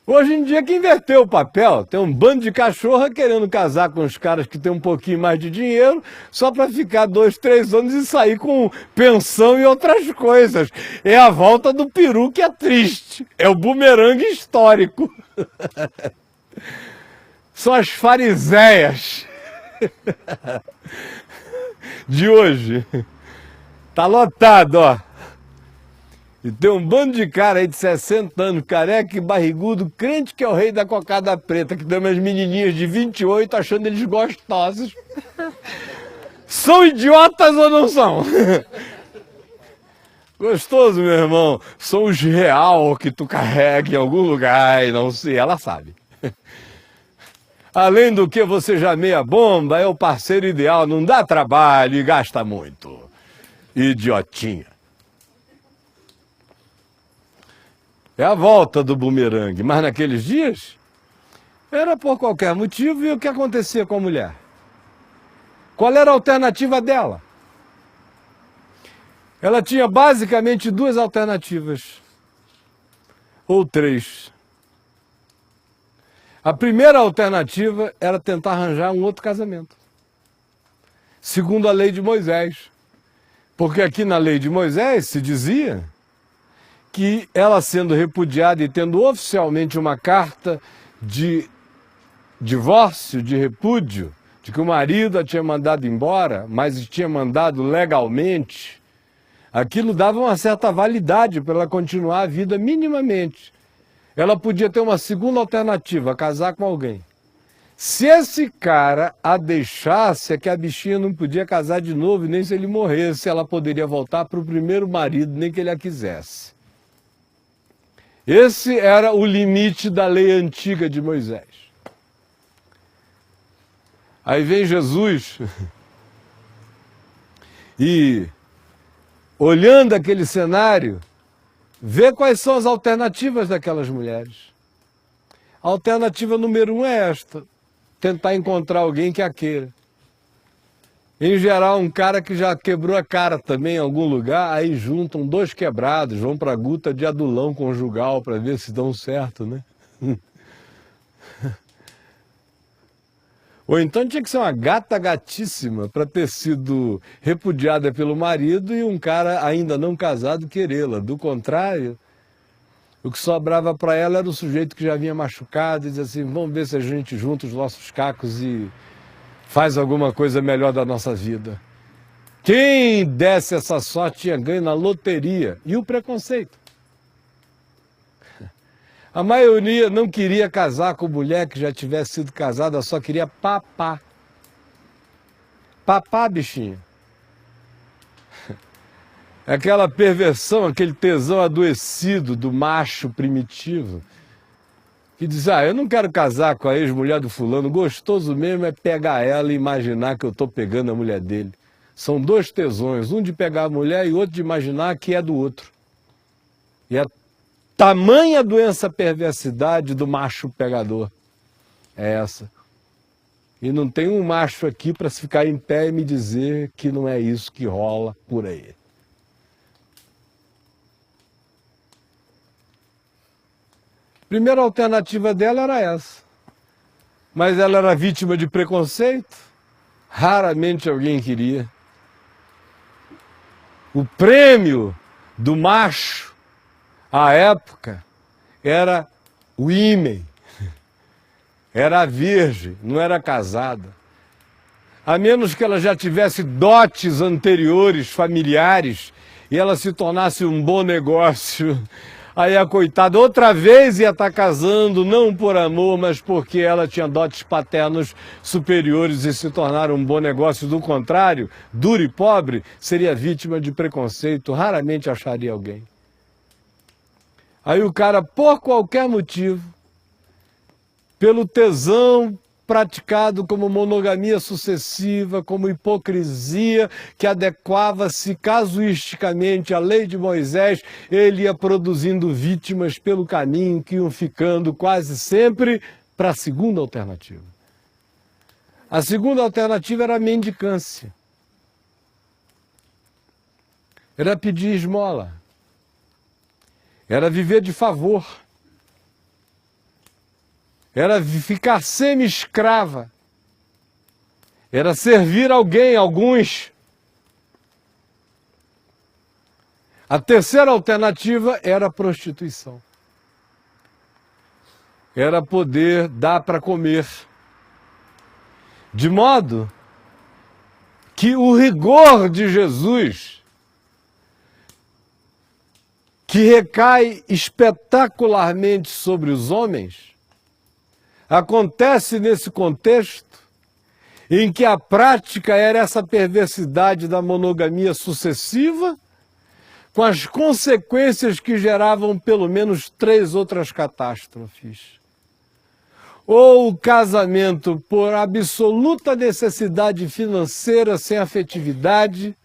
[SPEAKER 1] Hoje em dia que inverteu o papel, tem um bando de cachorra querendo casar com os caras que tem um pouquinho mais de dinheiro, só para ficar 2, 3 anos e sair com pensão e outras coisas. É a volta do peru que é triste, é o bumerangue histórico. São as fariseias de hoje. Tá lotado, ó. E tem um bando de cara aí de 60 anos, careca e barrigudo, crente que é o rei da cocada preta, que tem umas menininhas de 28 achando eles gostosos. São idiotas ou não são? Gostoso, meu irmão. São os real que tu carrega em algum lugar e não sei, ela sabe. Além do que você já meia bomba, é o parceiro ideal, não dá trabalho e gasta muito. Idiotinha. É a volta do bumerangue, mas naqueles dias era por qualquer motivo. E o que acontecia com a mulher? Qual era a alternativa dela? Ela tinha basicamente 2 alternativas, ou 3. A primeira alternativa era tentar arranjar um outro casamento, segundo a lei de Moisés. Porque aqui na lei de Moisés se dizia que ela sendo repudiada e tendo oficialmente uma carta de divórcio, de repúdio, de que o marido a tinha mandado embora, mas tinha mandado legalmente, aquilo dava uma certa validade para ela continuar a vida minimamente. Ela podia ter uma segunda alternativa, casar com alguém. Se esse cara a deixasse, é que a bichinha não podia casar de novo, nem se ele morresse, ela poderia voltar para o primeiro marido, nem que ele a quisesse. Esse era o limite da lei antiga de Moisés. Aí vem Jesus e olhando aquele cenário, vê quais são as alternativas daquelas mulheres. A alternativa número 1 é esta: tentar encontrar alguém que a queira. Em geral, um cara que já quebrou a cara também em algum lugar, aí juntam 2 quebrados, vão para a guta de adulão conjugal para ver se dão certo, né? Ou então tinha que ser uma gata gatíssima para ter sido repudiada pelo marido e um cara ainda não casado querê-la. Do contrário, o que sobrava para ela era o sujeito que já vinha machucado e dizia assim: vamos ver se a gente junta os nossos cacos e faz alguma coisa melhor da nossa vida. Quem desse essa sorte tinha ganho na loteria. E o preconceito. A maioria não queria casar com mulher que já tivesse sido casada, só queria papar. Papar, bichinho. Aquela perversão, aquele tesão adoecido do macho primitivo, que diz: eu não quero casar com a ex-mulher do fulano, gostoso mesmo é pegar ela e imaginar que eu estou pegando a mulher dele. São 2 tesões, um de pegar a mulher e outro de imaginar que é do outro. E a tamanha doença perversidade do macho pegador é essa. E não tem um macho aqui para se ficar em pé e me dizer que não é isso que rola por aí. Primeira alternativa dela era essa. Mas ela era vítima de preconceito. Raramente alguém queria. O prêmio do macho à época era o ímen. Era a virgem, não era casada. A menos que ela já tivesse dotes anteriores, familiares, e ela se tornasse um bom negócio. Aí a coitada outra vez ia estar casando, não por amor, mas porque ela tinha dotes paternos superiores e se tornar um bom negócio. Do contrário, dura e pobre, seria vítima de preconceito, raramente acharia alguém. Aí o cara, por qualquer motivo, pelo tesão praticado como monogamia sucessiva, como hipocrisia que adequava-se casuisticamente à lei de Moisés, ele ia produzindo vítimas pelo caminho que iam ficando quase sempre para a segunda alternativa. A segunda alternativa era a mendicância. Era pedir esmola. Era viver de favor. Era ficar semi-escrava. Era servir alguém, alguns. A terceira alternativa era a prostituição. Era poder dar para comer. De modo que o rigor de Jesus, que recai espetacularmente sobre os homens, acontece nesse contexto em que a prática era essa perversidade da monogamia sucessiva, com as consequências que geravam pelo menos 3 outras catástrofes. Ou o casamento por absoluta necessidade financeira sem afetividade,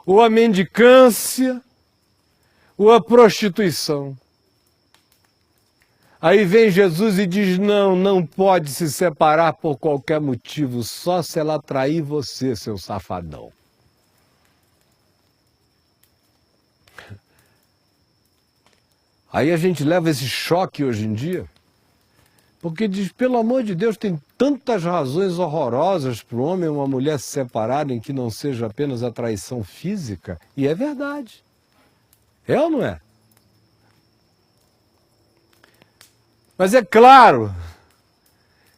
[SPEAKER 1] ou a mendicância, ou a prostituição. Aí vem Jesus e diz: não pode se separar por qualquer motivo, só se ela trair você, seu safadão. Aí a gente leva esse choque hoje em dia, porque diz: pelo amor de Deus, tem tantas razões horrorosas para o homem e uma mulher se separarem que não seja apenas a traição física. E é verdade. É ou não é? Mas é claro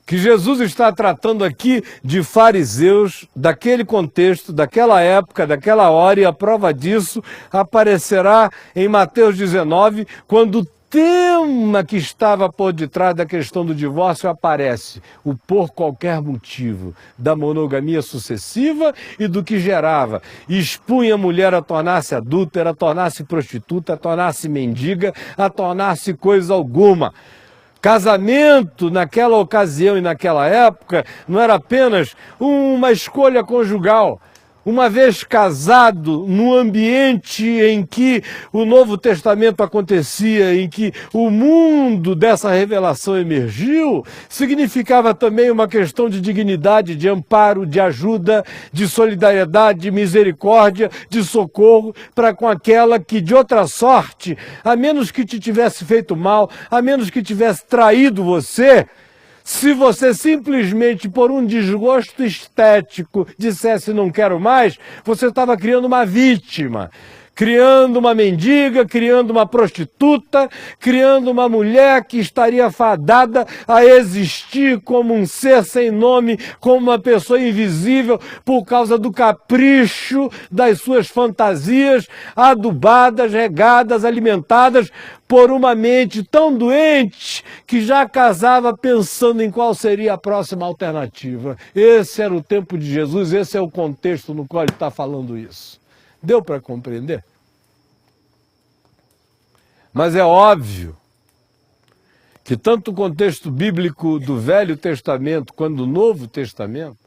[SPEAKER 1] que Jesus está tratando aqui de fariseus daquele contexto, daquela época, daquela hora, e a prova disso aparecerá em Mateus 19, quando o tema que estava por detrás da questão do divórcio aparece: o por qualquer motivo, da monogamia sucessiva e do que gerava. Expunha a mulher a tornar-se adúltera, a tornar-se prostituta, a tornar-se mendiga, a tornar-se coisa alguma. Casamento, naquela ocasião e naquela época, não era apenas uma escolha conjugal. uma vez casado, no ambiente em que o Novo Testamento acontecia, em que o mundo dessa revelação emergiu, significava também uma questão de dignidade, de amparo, de ajuda, de solidariedade, de misericórdia, de socorro para com aquela que, de outra sorte, a menos que te tivesse feito mal, a menos que tivesse traído você, se você simplesmente por um desgosto estético dissesse não quero mais, você estava criando uma vítima, criando uma mendiga, criando uma prostituta, criando uma mulher que estaria fadada a existir como um ser sem nome, como uma pessoa invisível por causa do capricho das suas fantasias adubadas, regadas, alimentadas por uma mente tão doente que já casava pensando em qual seria a próxima alternativa. Esse era o tempo de Jesus, esse é o contexto no qual ele está falando isso. Deu para compreender? Mas é óbvio que tanto o contexto bíblico do Velho Testamento quanto do Novo Testamento,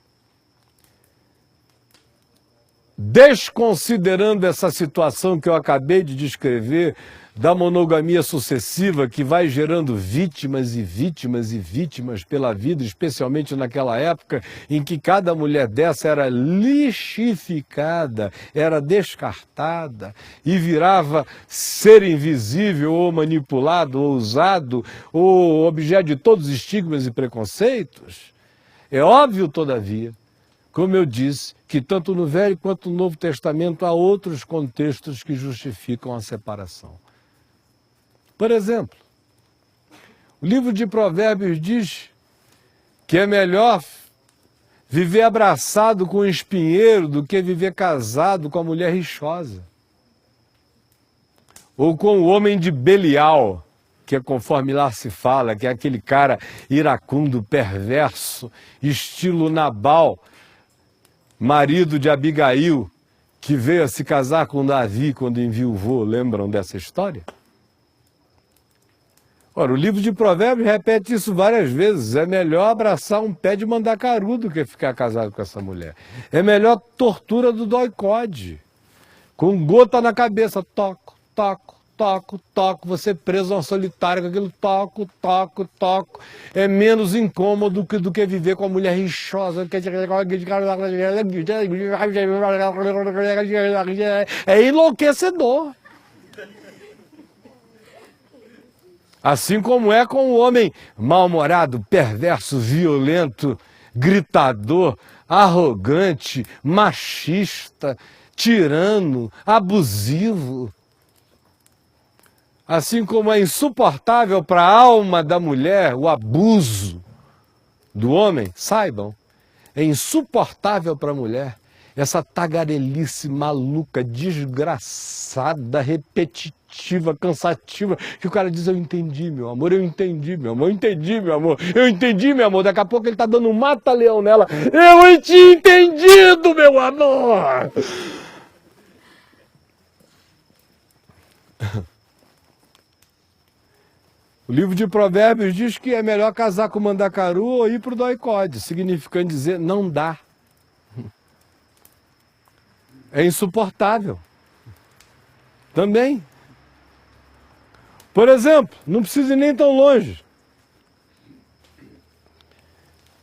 [SPEAKER 1] desconsiderando essa situação que eu acabei de descrever, da monogamia sucessiva que vai gerando vítimas e vítimas e vítimas pela vida, especialmente naquela época em que cada mulher dessa era lixificada, era descartada e virava ser invisível ou manipulado ou usado ou objeto de todos os estigmas e preconceitos. É óbvio, todavia, como eu disse, que tanto no Velho quanto no Novo Testamento há outros contextos que justificam a separação. Por exemplo, o livro de Provérbios diz que é melhor viver abraçado com um espinheiro do que viver casado com a mulher rixosa. Ou com o homem de Belial, que é conforme lá se fala, que é aquele cara iracundo, perverso, estilo Nabal, marido de Abigail, que veio a se casar com Davi quando enviuvou. Lembram dessa história? Ora, o livro de Provérbios repete isso várias vezes. É melhor abraçar um pé de mandacaru do que ficar casado com essa mulher. É melhor tortura do doicode, com gota na cabeça. Toco, toco, toco, toco. Você preso a uma solitária com aquilo toco, toco, toco. É menos incômodo do que viver com a mulher rixosa. É enlouquecedor. Assim como é com o homem mal-humorado, perverso, violento, gritador, arrogante, machista, tirano, abusivo. Assim como é insuportável para a alma da mulher o abuso do homem, saibam, é insuportável para a mulher essa tagarelice maluca, desgraçada, repetitiva, cansativa, que o cara diz, eu entendi, meu amor, eu entendi, meu amor, eu entendi, meu amor, eu entendi, meu amor. Daqui a pouco ele tá dando um mata-leão nela. Eu tinha entendido, meu amor! O livro de Provérbios diz que é melhor casar com o mandacaru ou ir pro doicode, significando dizer, não dá. É insuportável. Também. Por exemplo, não precisa ir nem tão longe.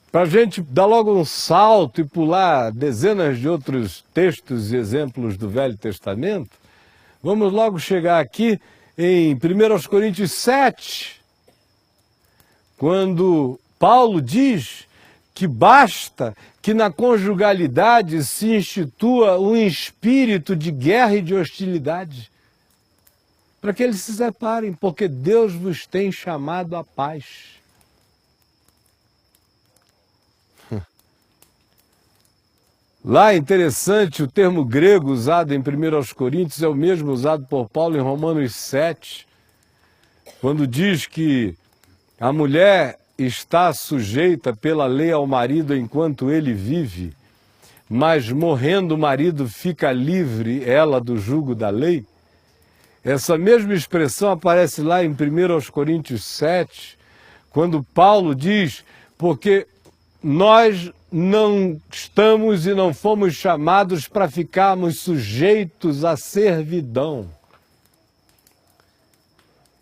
[SPEAKER 1] Para a gente dar logo um salto e pular dezenas de outros textos e exemplos do Velho Testamento, vamos logo chegar aqui em 1 Coríntios 7, quando Paulo diz que basta que na conjugalidade se institua um espírito de guerra e de hostilidade, para que eles se separem, porque Deus vos tem chamado à paz. Lá é interessante, o termo grego usado em 1 Coríntios é o mesmo usado por Paulo em Romanos 7, quando diz que a mulher está sujeita pela lei ao marido enquanto ele vive, mas morrendo o marido fica livre ela do jugo da lei. Essa mesma expressão aparece lá em 1 Coríntios 7, quando Paulo diz, porque nós não estamos e não fomos chamados para ficarmos sujeitos à servidão.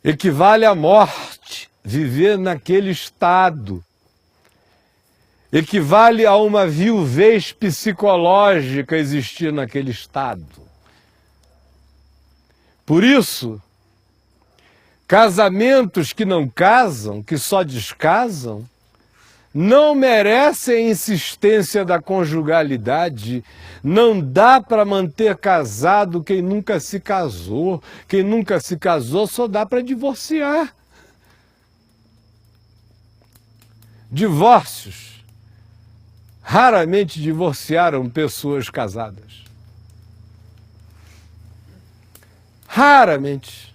[SPEAKER 1] Equivale à morte, viver naquele estado. Equivale a uma viuvez psicológica existir naquele estado. Por isso, casamentos que não casam, que só descasam, não merecem a insistência da conjugalidade. Não dá para manter casado quem nunca se casou. Quem nunca se casou só dá para divorciar. Divórcios. Raramente divorciaram pessoas casadas. Raramente.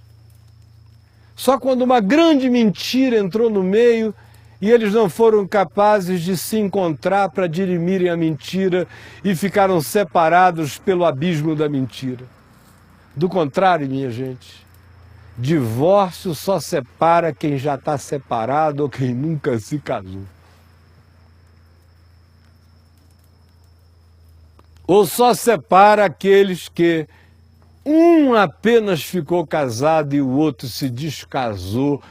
[SPEAKER 1] Só quando uma grande mentira entrou no meio e eles não foram capazes de se encontrar para dirimirem a mentira e ficaram separados pelo abismo da mentira. Do contrário, minha gente, divórcio só separa quem já está separado ou quem nunca se casou. Ou só separa aqueles que um apenas ficou casado e o outro se descasou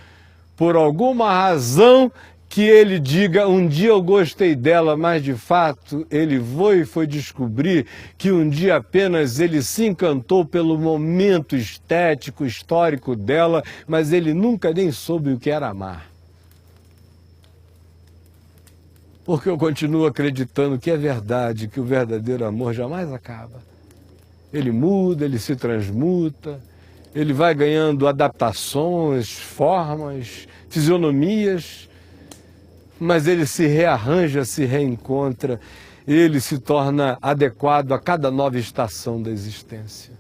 [SPEAKER 1] por alguma razão que ele diga, um dia eu gostei dela, mas de fato ele foi descobrir que um dia apenas ele se encantou pelo momento estético, histórico dela, mas ele nunca nem soube o que era amar. Porque eu continuo acreditando que é verdade, que o verdadeiro amor jamais acaba. Ele muda, ele se transmuta, ele vai ganhando adaptações, formas, fisionomias, mas ele se rearranja, se reencontra, ele se torna adequado a cada nova estação da existência.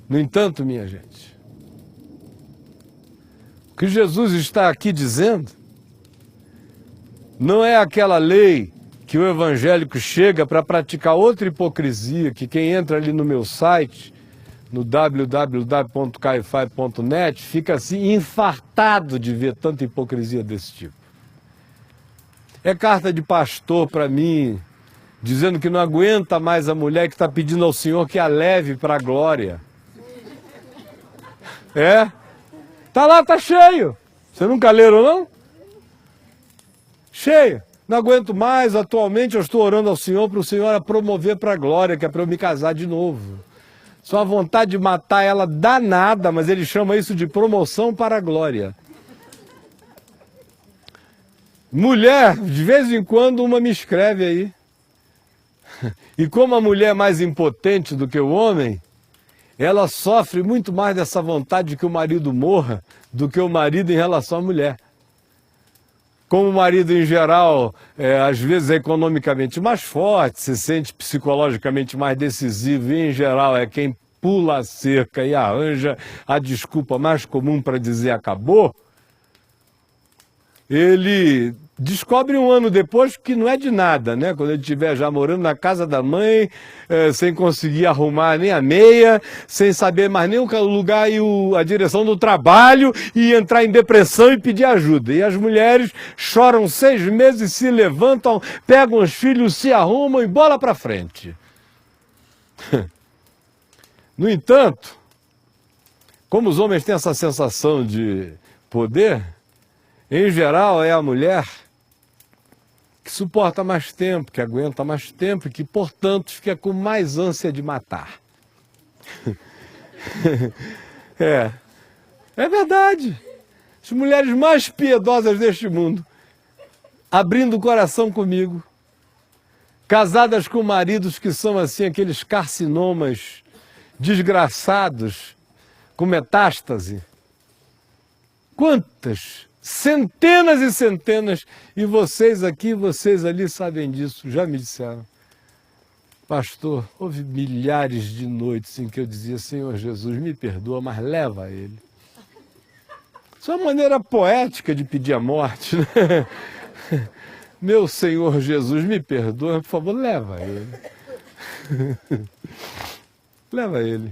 [SPEAKER 1] No entanto, minha gente, o que Jesus está aqui dizendo não é aquela lei que o evangélico chega para praticar outra hipocrisia, que quem entra ali no meu site, no www.caifai.net, fica assim infartado de ver tanta hipocrisia desse tipo. É carta de pastor para mim, dizendo que não aguenta mais a mulher que está pedindo ao Senhor que a leve para a glória. Tá lá, tá cheio. Você nunca leram, não? Cheio. Não aguento mais, atualmente eu estou orando ao Senhor para o Senhor a promover para a glória, que é para eu me casar de novo. Só a vontade de matar ela danada, mas ele chama isso de promoção para a glória. Mulher, de vez em quando uma me escreve aí. E como a mulher é mais impotente do que o homem, ela sofre muito mais dessa vontade de que o marido morra do que o marido em relação à mulher. Como o marido, em geral, às vezes é economicamente mais forte, se sente psicologicamente mais decisivo e, em geral, é quem pula a cerca e arranja a desculpa mais comum para dizer acabou, ele descobre um ano depois que não é de nada, né? Quando ele estiver já morando na casa da mãe, sem conseguir arrumar nem a meia, sem saber mais nem o lugar e a direção do trabalho, e entrar em depressão e pedir ajuda. E as mulheres choram 6 meses, se levantam, pegam os filhos, se arrumam e bola para frente. No entanto, como os homens têm essa sensação de poder, em geral é a mulher que suporta mais tempo, que aguenta mais tempo e que, portanto, fica com mais ânsia de matar. É verdade. As mulheres mais piedosas deste mundo, abrindo o coração comigo, casadas com maridos que são assim, aqueles carcinomas desgraçados, com metástase. Quantas? Centenas e centenas, e vocês aqui, vocês ali sabem disso, já me disseram. Pastor, houve milhares de noites em que eu dizia, Senhor Jesus, me perdoa, mas leva ele. Isso é uma maneira poética de pedir a morte, né? Meu Senhor Jesus, me perdoa, por favor, leva ele. Leva ele.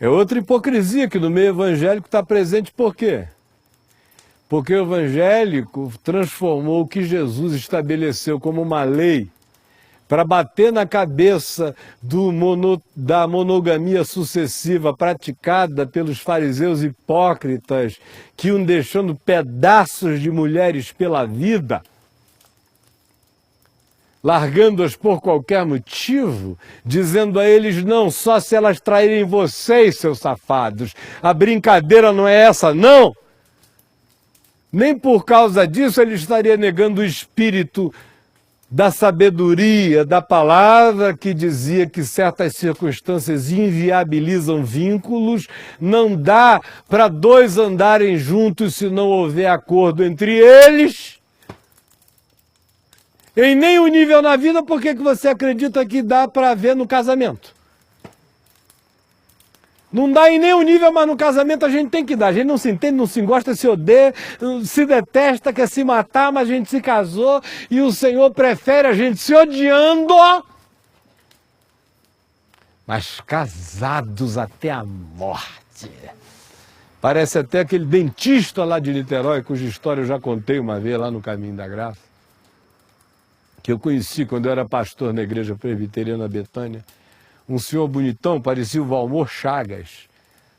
[SPEAKER 1] É outra hipocrisia que no meio evangélico está presente, por quê? Porque o evangélico transformou o que Jesus estabeleceu como uma lei para bater na cabeça da monogamia sucessiva praticada pelos fariseus hipócritas, que iam deixando pedaços de mulheres pela vida, largando-as por qualquer motivo, dizendo a eles: não, só se elas traírem vocês, seus safados. A brincadeira não é essa, não! Nem por causa disso ele estaria negando o espírito da sabedoria, da palavra que dizia que certas circunstâncias inviabilizam vínculos, não dá para dois andarem juntos se não houver acordo entre eles. Em nenhum nível na vida, por que você acredita que dá para ver no casamento? Não dá em nenhum nível, mas no casamento a gente tem que dar. A gente não se entende, não se gosta, se odeia, se detesta, quer se matar, mas a gente se casou e o Senhor prefere a gente se odiando, mas casados até a morte. Parece até aquele dentista lá de Niterói, cuja história eu já contei uma vez lá no Caminho da Graça, que eu conheci quando eu era pastor na igreja presbiteriana Betânia. Um senhor bonitão, parecia o Valmor Chagas.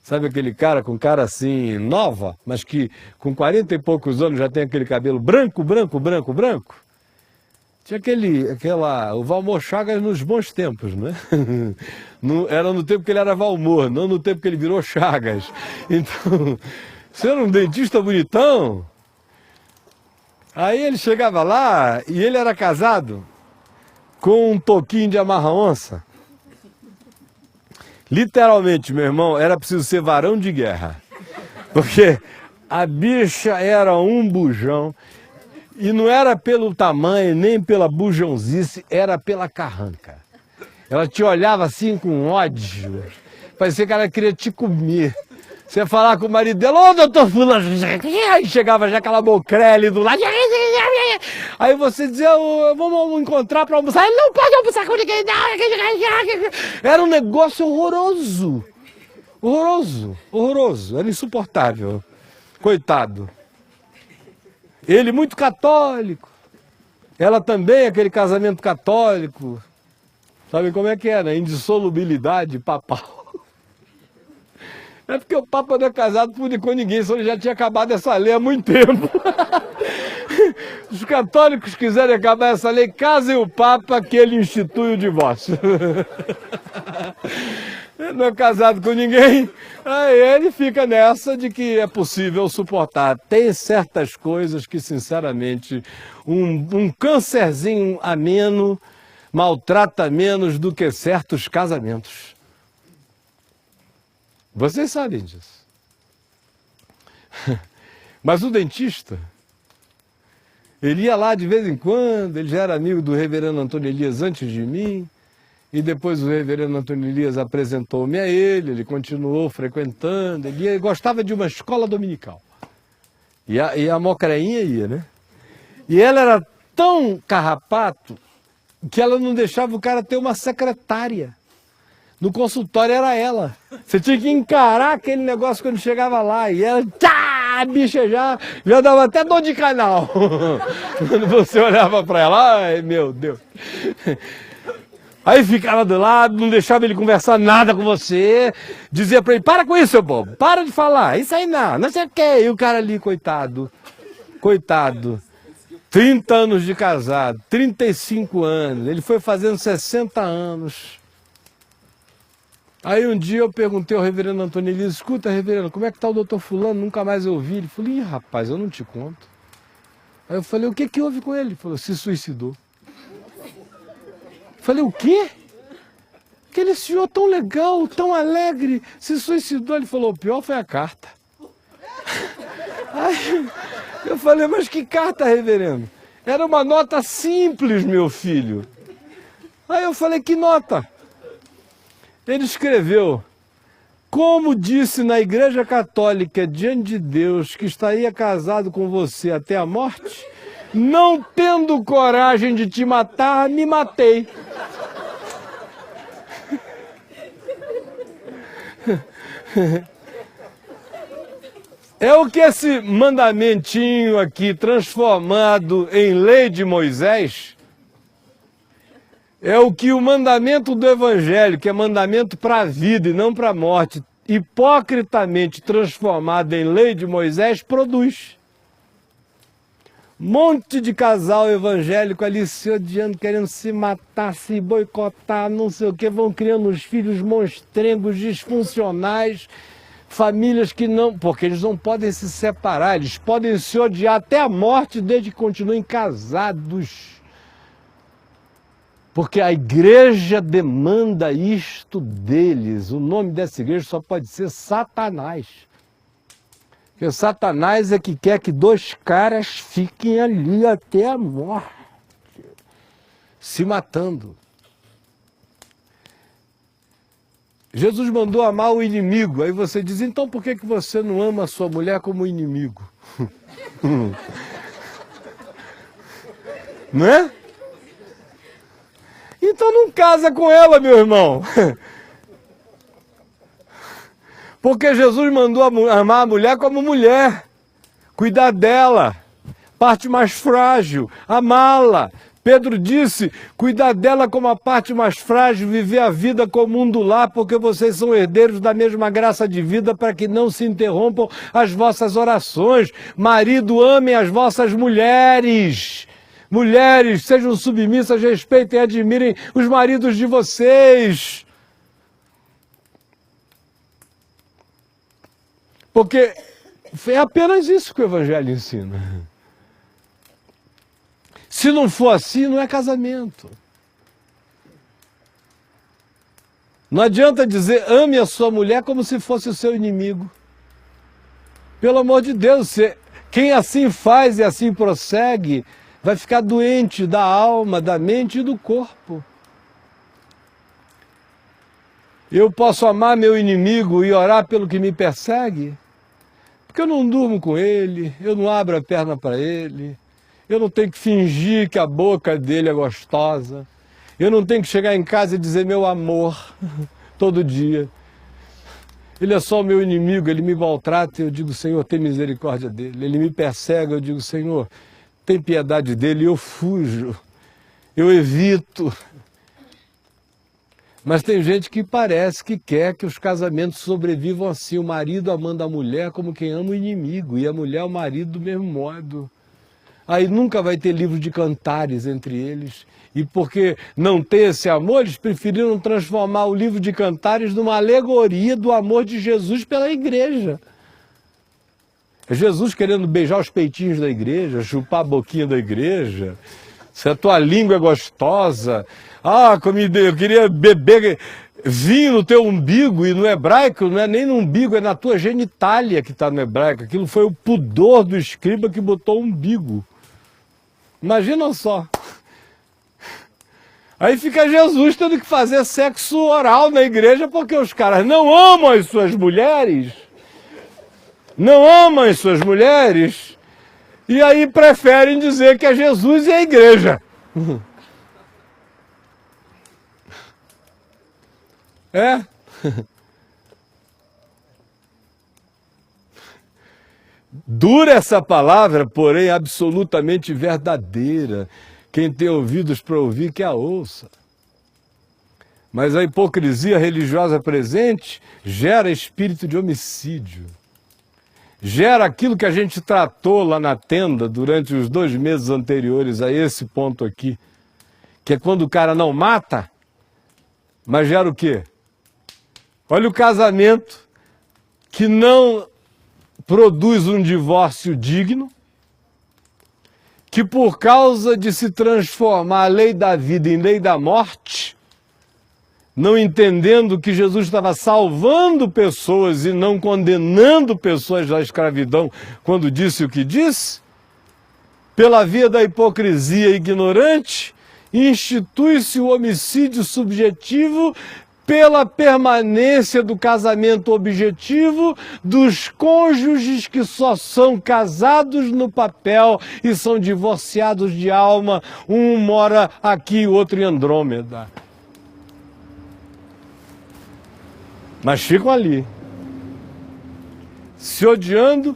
[SPEAKER 1] Sabe aquele cara com cara assim, nova, mas que com 40 e poucos anos já tem aquele cabelo branco, branco, branco, branco? Tinha o Valmor Chagas nos bons tempos, né? Era no tempo que ele era Valmor, não no tempo que ele virou Chagas. Então, você era um dentista bonitão. Aí ele chegava lá e ele era casado com um toquinho de amarra-onça. Literalmente, meu irmão, era preciso ser varão de guerra. Porque a bicha era um bujão. E não era pelo tamanho, nem pela bujãozice, era pela carranca. Ela te olhava assim com ódio. Parecia que ela queria te comer. Você ia falar com o marido dela: ô, doutor fulano, aí chegava já aquela bocrele do lado. Aí você dizia: vamos encontrar para almoçar. Ele: não pode almoçar com ninguém, não. Era um negócio horroroso. Horroroso, horroroso. Era insuportável. Coitado. Ele muito católico. Ela também, aquele casamento católico. Sabe como é que era? Indissolubilidade papal. É porque o Papa não é casado com ninguém, senão ele já tinha acabado essa lei há muito tempo. Os católicos quiserem acabar essa lei, casem o Papa que ele institui o divórcio. Não é casado com ninguém, aí ele fica nessa de que é possível suportar. Tem certas coisas que, sinceramente, um câncerzinho ameno maltrata menos do que certos casamentos. Vocês sabem disso. Mas o dentista, ele ia lá de vez em quando, ele já era amigo do reverendo Antônio Elias antes de mim, e depois o reverendo Antônio Elias apresentou-me a ele continuou frequentando, ele gostava de uma escola dominical. E a mocreinha ia, né? E ela era tão carrapato que ela não deixava o cara ter uma secretária. No consultório era ela. Você tinha que encarar aquele negócio quando chegava lá. E ela, a bicha já dava até dor de canal. Quando você olhava para ela, ai meu Deus. Aí ficava do lado, não deixava ele conversar nada com você. Dizia para ele: para com isso, seu bobo, para de falar. Isso aí não sei o quê. E o cara ali, coitado. 30 anos de casado, 35 anos. Ele foi fazendo 60 anos. Aí um dia eu perguntei ao reverendo Antônio Elias: escuta, reverendo, como é que está o doutor fulano? Nunca mais eu ouvi. Ele falou: ih, rapaz, eu não te conto. Aí eu falei: o que houve com ele? Ele falou: se suicidou. Eu falei: o quê? Aquele senhor tão legal, tão alegre, se suicidou. Ele falou: o pior foi a carta. Aí eu falei: mas que carta, reverendo? Era uma nota simples, meu filho. Aí eu falei: que nota? Ele escreveu: como disse na Igreja Católica diante de Deus que estaria casado com você até a morte, não tendo coragem de te matar, me matei. É o que esse mandamentinho aqui, transformado em lei de Moisés, é o que o mandamento do Evangelho, que é mandamento para a vida e não para a morte, hipocritamente transformado em lei de Moisés, produz. Monte de casal evangélico ali se odiando, querendo se matar, se boicotar, não sei o que, vão criando uns filhos monstrengos, disfuncionais, famílias que não, porque eles não podem se separar, eles podem se odiar até a morte desde que continuem casados. Porque a igreja demanda isto deles. O nome dessa igreja só pode ser Satanás. Porque Satanás é que quer que dois caras fiquem ali até a morte, se matando. Jesus mandou amar o inimigo. Aí você diz, então por que você não ama a sua mulher como inimigo? Não é? Então não casa com ela, meu irmão. Porque Jesus mandou amar a mulher como mulher. Cuidar dela. Parte mais frágil. Amá-la. Pedro disse, cuidar dela como a parte mais frágil, viver a vida como um do lar, porque vocês são herdeiros da mesma graça de vida, para que não se interrompam as vossas orações. Marido, amem as vossas mulheres. Mulheres, sejam submissas, respeitem e admirem os maridos de vocês. Porque é apenas isso que o Evangelho ensina. Se não for assim, não é casamento. Não adianta dizer ame a sua mulher como se fosse o seu inimigo. Pelo amor de Deus, quem assim faz e assim prossegue vai ficar doente da alma, da mente e do corpo. Eu posso amar meu inimigo e orar pelo que me persegue? Porque eu não durmo com ele, eu não abro a perna para ele, eu não tenho que fingir que a boca dele é gostosa, eu não tenho que chegar em casa e dizer meu amor todo dia. Ele é só o meu inimigo, ele me maltrata e eu digo, Senhor, tem misericórdia dele. Ele me persegue, eu digo, Senhor, tem piedade dele, eu fujo, eu evito. Mas tem gente que parece que quer que os casamentos sobrevivam assim, o marido amando a mulher como quem ama o inimigo, e a mulher o marido do mesmo modo. Aí nunca vai ter livro de cantares entre eles, e porque não tem esse amor, eles preferiram transformar o livro de cantares numa alegoria do amor de Jesus pela igreja. É Jesus querendo beijar os peitinhos da igreja, chupar a boquinha da igreja. Se a tua língua é gostosa, eu queria beber vinho no teu umbigo, e no hebraico não é nem no umbigo, é na tua genitália que está no hebraico. Aquilo foi o pudor do escriba que botou o umbigo. Imagina só. Aí fica Jesus tendo que fazer sexo oral na igreja porque os caras não amam as suas mulheres. Não amam as suas mulheres. E aí preferem dizer que é Jesus e a igreja. É? Dura essa palavra, porém absolutamente verdadeira. Quem tem ouvidos para ouvir, que a ouça. Mas a hipocrisia religiosa presente gera espírito de homicídio. Gera aquilo que a gente tratou lá na tenda durante os 2 meses anteriores a esse ponto aqui. Que é quando o cara não mata, mas gera o quê? Olha o casamento que não produz um divórcio digno, que por causa de se transformar a lei da vida em lei da morte, não entendendo que Jesus estava salvando pessoas e não condenando pessoas da escravidão quando disse o que disse, pela via da hipocrisia ignorante, institui-se o homicídio subjetivo pela permanência do casamento objetivo dos cônjuges que só são casados no papel e são divorciados de alma, um mora aqui, o outro em Andrômeda. Mas ficam ali, se odiando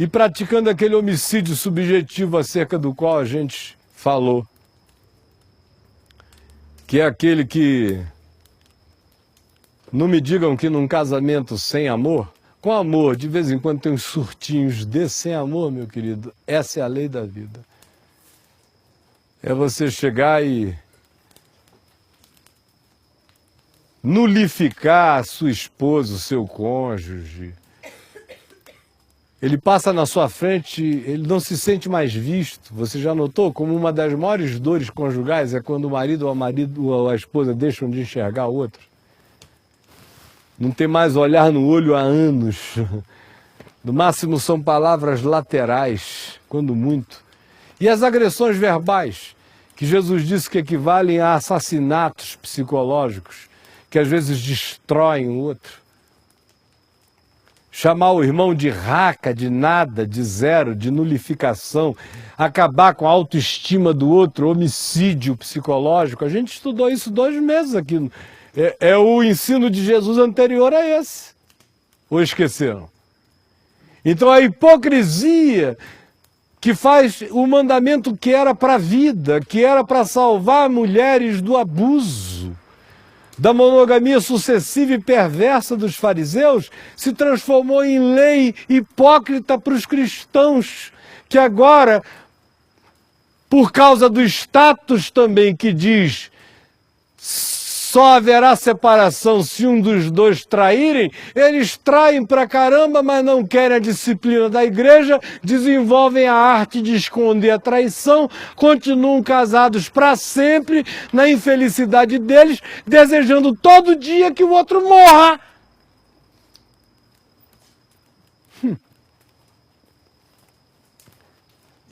[SPEAKER 1] e praticando aquele homicídio subjetivo acerca do qual a gente falou, que é aquele que, não me digam que num casamento sem amor, com amor, de vez em quando tem uns surtinhos de sem amor, meu querido, essa é a lei da vida. É você chegar e nulificar a sua esposa, o seu cônjuge. Ele passa na sua frente, ele não se sente mais visto. Você já notou como uma das maiores dores conjugais é quando o marido ou a esposa deixam de enxergar o outro? Não tem mais olhar no olho há anos. No máximo são palavras laterais, quando muito. E as agressões verbais, que Jesus disse que equivalem a assassinatos psicológicos, que às vezes destroem o outro. Chamar o irmão de raca, de nada, de zero, de nulificação, acabar com a autoestima do outro, homicídio psicológico. A gente estudou isso 2 meses aqui. É o ensino de Jesus anterior a esse. Ou esqueceram? Então a hipocrisia que faz o mandamento que era para a vida, que era para salvar mulheres do abuso, da monogamia sucessiva e perversa dos fariseus, se transformou em lei hipócrita para os cristãos, que agora, por causa do status também que diz só haverá separação se um dos dois traírem, eles traem pra caramba, mas não querem a disciplina da igreja, desenvolvem a arte de esconder a traição, continuam casados para sempre, na infelicidade deles, desejando todo dia que o outro morra.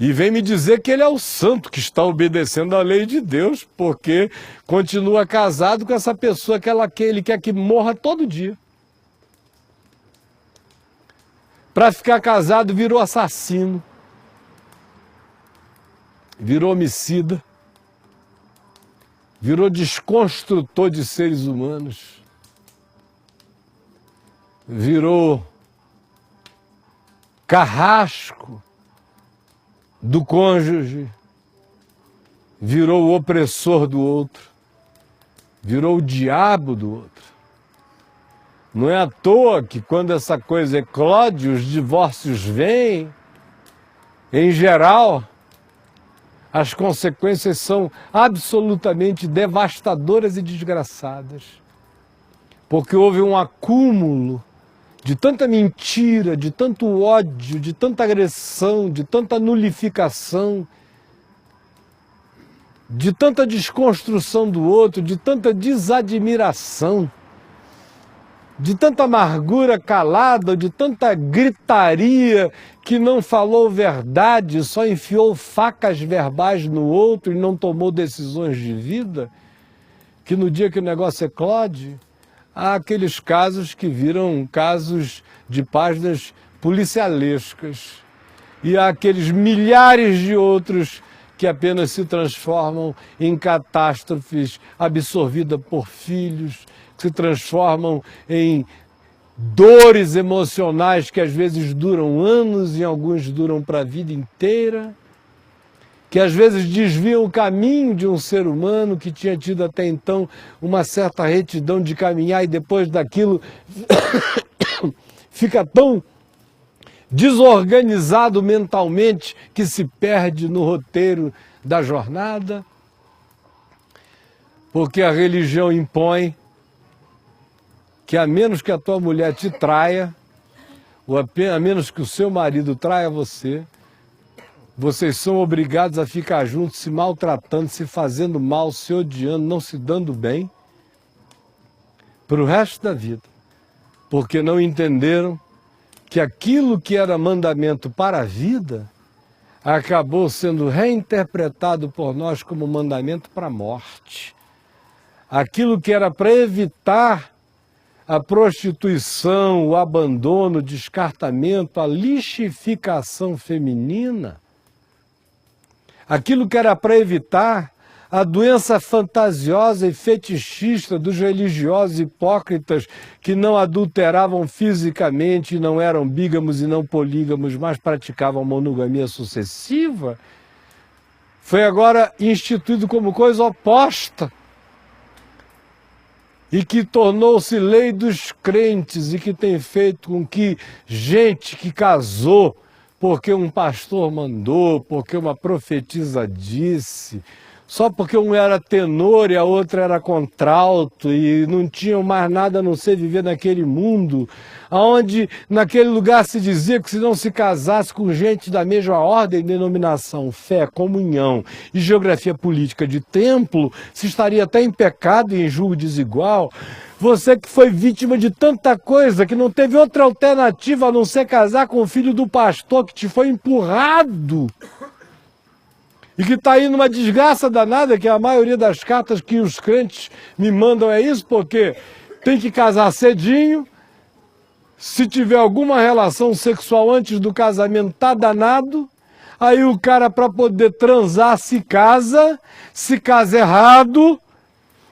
[SPEAKER 1] E vem me dizer que ele é o santo que está obedecendo à lei de Deus, porque continua casado com essa pessoa que ele quer que morra todo dia. Para ficar casado virou assassino, virou homicida, virou desconstrutor de seres humanos, virou carrasco do cônjuge, virou o opressor do outro, virou o diabo do outro. Não é à toa que quando essa coisa eclode, os divórcios vêm, em geral, as consequências são absolutamente devastadoras e desgraçadas, porque houve um acúmulo de tanta mentira, de tanto ódio, de tanta agressão, de tanta nulificação, de tanta desconstrução do outro, de tanta desadmiração, de tanta amargura calada, de tanta gritaria que não falou verdade, só enfiou facas verbais no outro e não tomou decisões de vida, que no dia que o negócio eclode, há aqueles casos que viram casos de páginas policialescas. E há aqueles milhares de outros que apenas se transformam em catástrofes absorvidas por filhos, que se transformam em dores emocionais que às vezes duram anos e alguns duram para a vida inteira, que às vezes desviam o caminho de um ser humano que tinha tido até então uma certa retidão de caminhar e depois daquilo fica tão desorganizado mentalmente que se perde no roteiro da jornada, porque a religião impõe que a menos que a tua mulher te traia, ou a menos que o seu marido traia você, vocês são obrigados a ficar juntos, se maltratando, se fazendo mal, se odiando, não se dando bem, para o resto da vida. Porque não entenderam que aquilo que era mandamento para a vida, acabou sendo reinterpretado por nós como mandamento para a morte. Aquilo que era para evitar a prostituição, o abandono, o descartamento, a lixificação feminina, aquilo que era para evitar a doença fantasiosa e fetichista dos religiosos hipócritas que não adulteravam fisicamente, e não eram bígamos e não polígamos, mas praticavam monogamia sucessiva, foi agora instituído como coisa oposta e que tornou-se lei dos crentes e que tem feito com que gente que casou porque um pastor mandou, porque uma profetisa disse, só porque um era tenor e a outra era contralto e não tinham mais nada a não ser viver naquele mundo, onde naquele lugar se dizia que se não se casasse com gente da mesma ordem, denominação, fé, comunhão e geografia política de templo, se estaria até em pecado e em julgo desigual. Você que foi vítima de tanta coisa, que não teve outra alternativa a não ser casar com o filho do pastor que te foi empurrado e que está aí numa desgraça danada, que a maioria das cartas que os crentes me mandam é isso, porque tem que casar cedinho, se tiver alguma relação sexual antes do casamento tá danado, aí o cara para poder transar se casa errado.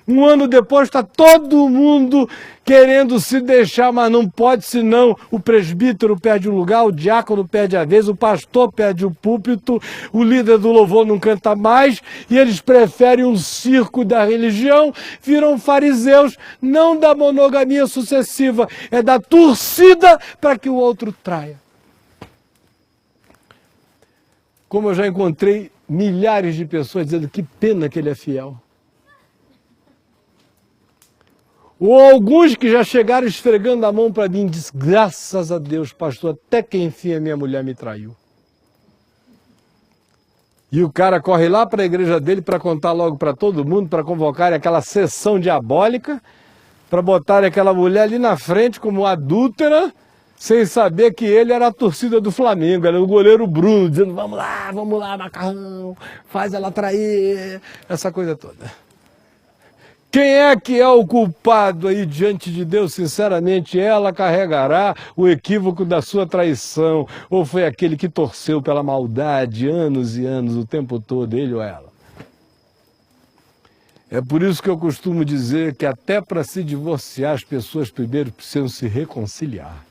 [SPEAKER 1] Um ano depois está todo mundo querendo se deixar, mas não pode, senão o presbítero perde o lugar, o diácono perde a vez, o pastor perde o púlpito, o líder do louvor não canta mais, e eles preferem um circo da religião, viram fariseus, não da monogamia sucessiva, é da torcida para que o outro traia. Como eu já encontrei milhares de pessoas dizendo que pena que ele é fiel. Ou alguns que já chegaram esfregando a mão para mim, diz, graças a Deus, pastor, até que enfim a minha mulher me traiu. E o cara corre lá para a igreja dele para contar logo para todo mundo, para convocarem aquela sessão diabólica, para botarem aquela mulher ali na frente como adúltera, sem saber que ele era a torcida do Flamengo, era o goleiro Bruno, dizendo, vamos lá, macarrão, faz ela trair, essa coisa toda. Quem é que é o culpado aí diante de Deus? Sinceramente, ela carregará o equívoco da sua traição. Ou foi aquele que torceu pela maldade anos e anos, o tempo todo, ele ou ela? É por isso que eu costumo dizer que até para se divorciar, as pessoas primeiro precisam se reconciliar.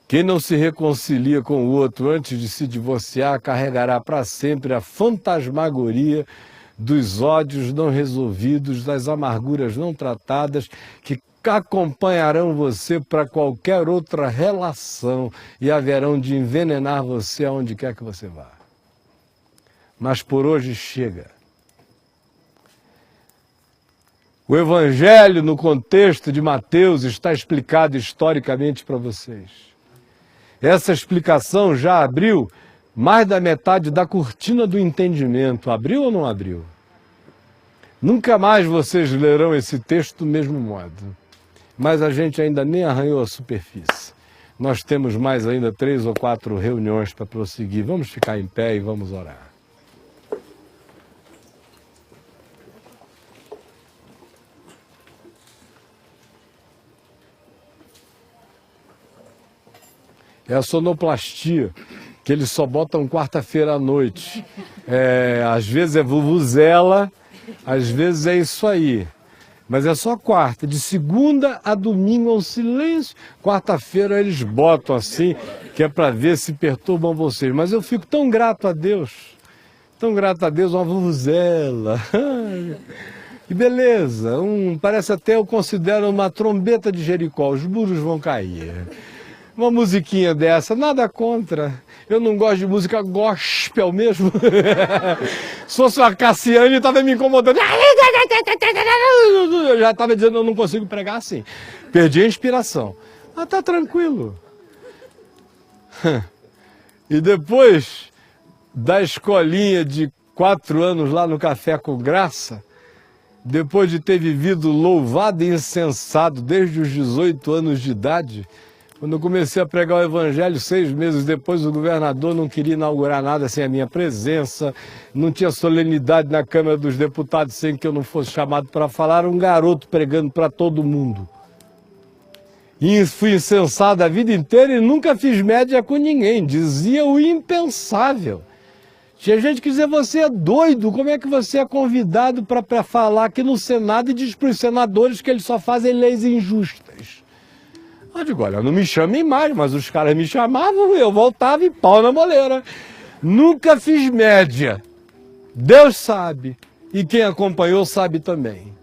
[SPEAKER 1] Quem não se reconcilia com o outro antes de se divorciar, carregará para sempre a fantasmagoria dos ódios não resolvidos, das amarguras não tratadas, que acompanharão você para qualquer outra relação e haverão de envenenar você aonde quer que você vá. Mas por hoje chega. O Evangelho, no contexto de Mateus, está explicado historicamente para vocês. Essa explicação já abriu mais da metade da cortina do entendimento. Abriu ou não abriu? Nunca mais vocês lerão esse texto do mesmo modo. Mas a gente ainda nem arranhou a superfície. Nós temos mais ainda 3 ou 4 reuniões para prosseguir. Vamos ficar em pé e vamos orar. É a sonoplastia, que eles só botam quarta-feira à noite. Às vezes é vuvuzela, às vezes é isso aí. Mas é só quarta, de segunda a domingo é um silêncio. Quarta-feira eles botam assim, que é para ver se perturbam vocês. Mas eu fico tão grato a Deus, uma vuvuzela. Que beleza, parece até, eu considero uma trombeta de Jericó, os muros vão cair. Uma musiquinha dessa, nada contra. Eu não gosto de música gospel mesmo. Se fosse uma Cassiane, estava me incomodando. Eu já estava dizendo, eu não consigo pregar assim. Perdi a inspiração. Mas tá tranquilo. E depois da escolinha de 4 anos lá no Café com Graça, depois de ter vivido louvado e incensado desde os 18 anos de idade, quando eu comecei a pregar o Evangelho, 6 meses depois, o governador não queria inaugurar nada sem a minha presença, não tinha solenidade na Câmara dos Deputados sem que eu não fosse chamado para falar, um garoto pregando para todo mundo. E fui incensado a vida inteira e nunca fiz média com ninguém, dizia o impensável. Tinha gente que dizia, você é doido, como é que você é convidado para falar aqui no Senado e diz para os senadores que eles só fazem leis injustas? Eu digo, olha, não me chamem mais, mas os caras me chamavam, eu voltava e pau na moleira. Nunca fiz média. Deus sabe. E quem acompanhou sabe também.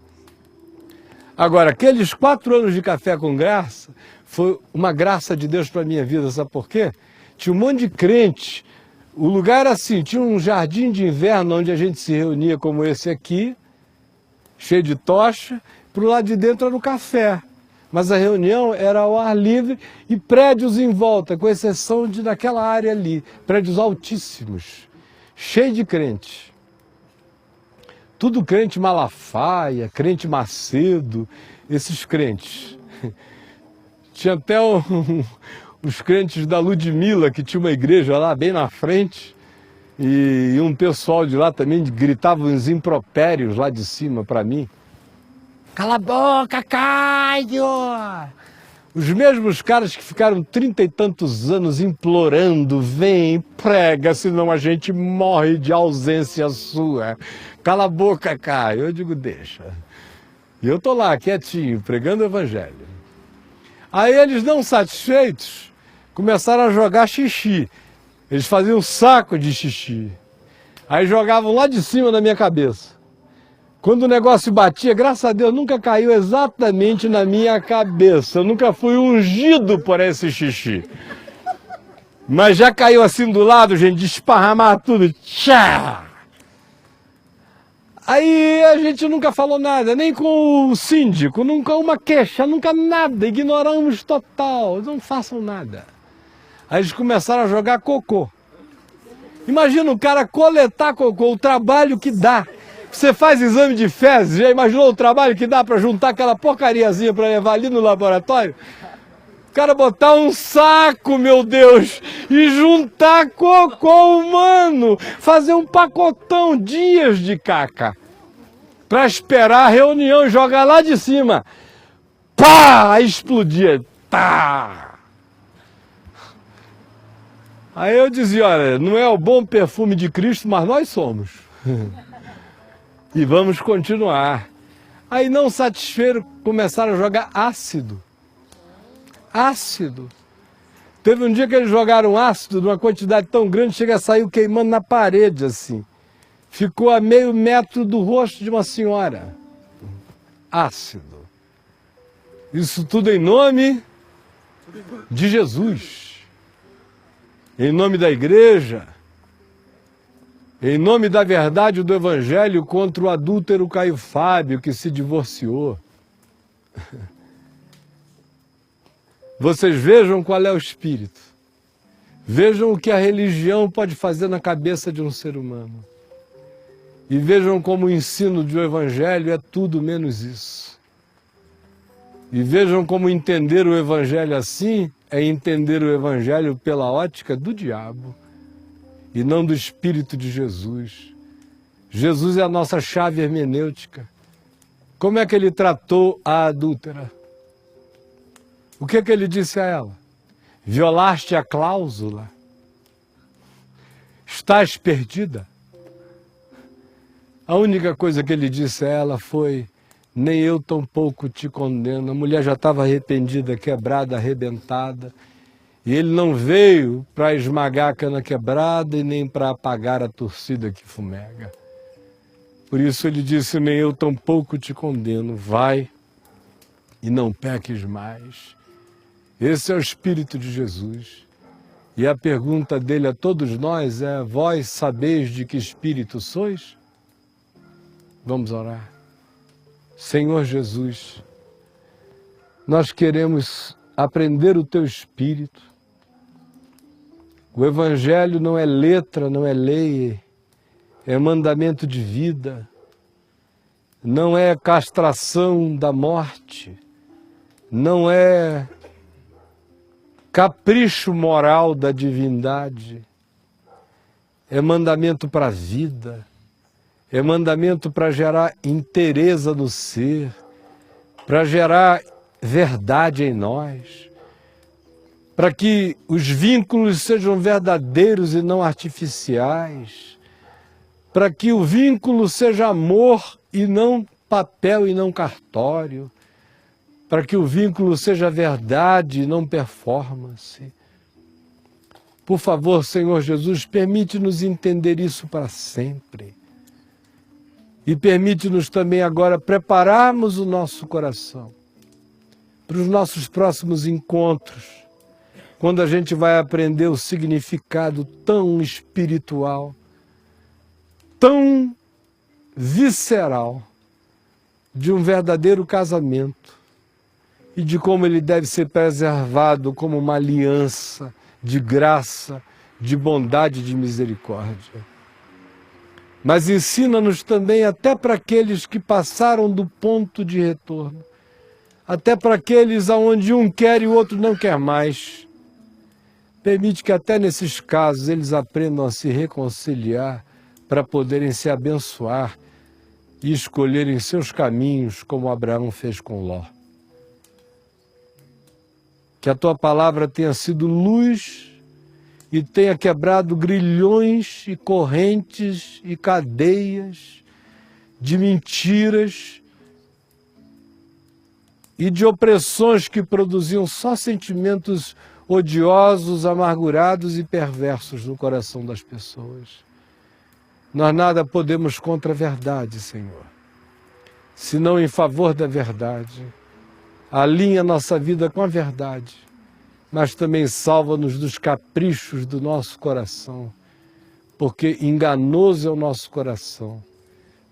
[SPEAKER 1] Agora, aqueles 4 anos de Café com Graça, foi uma graça de Deus para a minha vida, sabe por quê? Tinha um monte de crente. O lugar era assim, tinha um jardim de inverno onde a gente se reunia como esse aqui, cheio de tocha, para o lado de dentro era o café. Mas a reunião era ao ar livre e prédios em volta, com exceção de naquela área ali, prédios altíssimos, cheio de crente. Tudo crente Malafaia, crente Macedo, esses crentes. Tinha até os crentes da Ludmilla, que tinha uma igreja lá bem na frente, e um pessoal de lá também gritava uns impropérios lá de cima para mim. Cala a boca, Caio! Os mesmos caras que ficaram 30 e tantos anos implorando, vem, prega, senão a gente morre de ausência sua. Cala a boca, Caio. Eu digo, deixa. E eu tô lá, quietinho, pregando o evangelho. Aí eles, não satisfeitos, começaram a jogar xixi. Eles faziam um saco de xixi. Aí jogavam lá de cima da minha cabeça. Quando o negócio batia, graças a Deus, nunca caiu exatamente na minha cabeça. Eu nunca fui ungido por esse xixi. Mas já caiu assim do lado, gente, de esparramar tudo. Tchá! Aí a gente nunca falou nada, nem com o síndico, nunca uma queixa, nunca nada. Ignoramos total, não façam nada. Aí eles começaram a jogar cocô. Imagina o cara coletar cocô, o trabalho que dá. Você faz exame de fezes, já imaginou o trabalho que dá para juntar aquela porcariazinha para levar ali no laboratório? O cara botar um saco, meu Deus, e juntar cocô humano, fazer um pacotão, dias de caca, para esperar a reunião e jogar lá de cima. Pá! Aí explodia. Tá! Aí eu dizia, olha, não é o bom perfume de Cristo, mas nós somos. E vamos continuar. Aí não satisfeito, começaram a jogar ácido. Ácido. Teve um dia que eles jogaram ácido numa quantidade tão grande, chega a sair queimando na parede assim. Ficou a meio metro do rosto de uma senhora. Ácido. Isso tudo em nome de Jesus. Em nome da igreja. Em nome da verdade do Evangelho contra o adúltero Caio Fábio, que se divorciou. Vocês vejam qual é o espírito. Vejam o que a religião pode fazer na cabeça de um ser humano. E vejam como o ensino do Evangelho é tudo menos isso. E vejam como entender o Evangelho assim é entender o Evangelho pela ótica do diabo. E não do Espírito de Jesus. Jesus é a nossa chave hermenêutica. Como é que ele tratou a adúltera? O que é que ele disse a ela? Violaste a cláusula? Estás perdida? A única coisa que ele disse a ela foi, nem eu tampouco te condeno. A mulher já estava arrependida, quebrada, arrebentada. E ele não veio para esmagar a cana quebrada e nem para apagar a torcida que fumega. Por isso ele disse, nem eu tampouco te condeno, vai e não peques mais. Esse é o Espírito de Jesus. E a pergunta dele a todos nós é, vós sabeis de que espírito sois? Vamos orar. Senhor Jesus, nós queremos aprender o teu Espírito. O Evangelho não é letra, não é lei, é mandamento de vida, não é castração da morte, não é capricho moral da divindade, é mandamento para a vida, é mandamento para gerar inteireza no ser, para gerar verdade em nós, para que os vínculos sejam verdadeiros e não artificiais, para que o vínculo seja amor e não papel e não cartório, para que o vínculo seja verdade e não performance. Por favor, Senhor Jesus, permite-nos entender isso para sempre. E permite-nos também agora prepararmos o nosso coração para os nossos próximos encontros, quando a gente vai aprender o significado tão espiritual, tão visceral de um verdadeiro casamento e de como ele deve ser preservado como uma aliança de graça, de bondade e de misericórdia. Mas ensina-nos também até para aqueles que passaram do ponto de retorno, até para aqueles aonde um quer e o outro não quer mais. Permite que até nesses casos eles aprendam a se reconciliar para poderem se abençoar e escolherem seus caminhos como Abraão fez com Ló. Que a tua palavra tenha sido luz e tenha quebrado grilhões e correntes e cadeias de mentiras e de opressões que produziam só sentimentos odiosos, amargurados e perversos no coração das pessoas. Nós nada podemos contra a verdade, Senhor, senão em favor da verdade. Alinha nossa vida com a verdade, mas também salva-nos dos caprichos do nosso coração, porque enganoso é o nosso coração,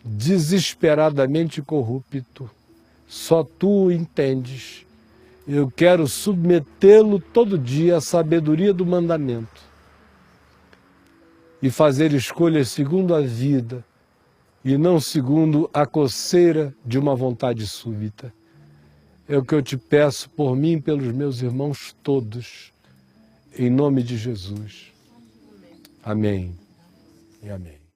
[SPEAKER 1] desesperadamente corrupto. Só tu o entendes. Eu quero submetê-lo todo dia à sabedoria do mandamento e fazer escolhas segundo a vida e não segundo a coceira de uma vontade súbita. É o que eu te peço por mim e pelos meus irmãos todos, em nome de Jesus. Amém e amém.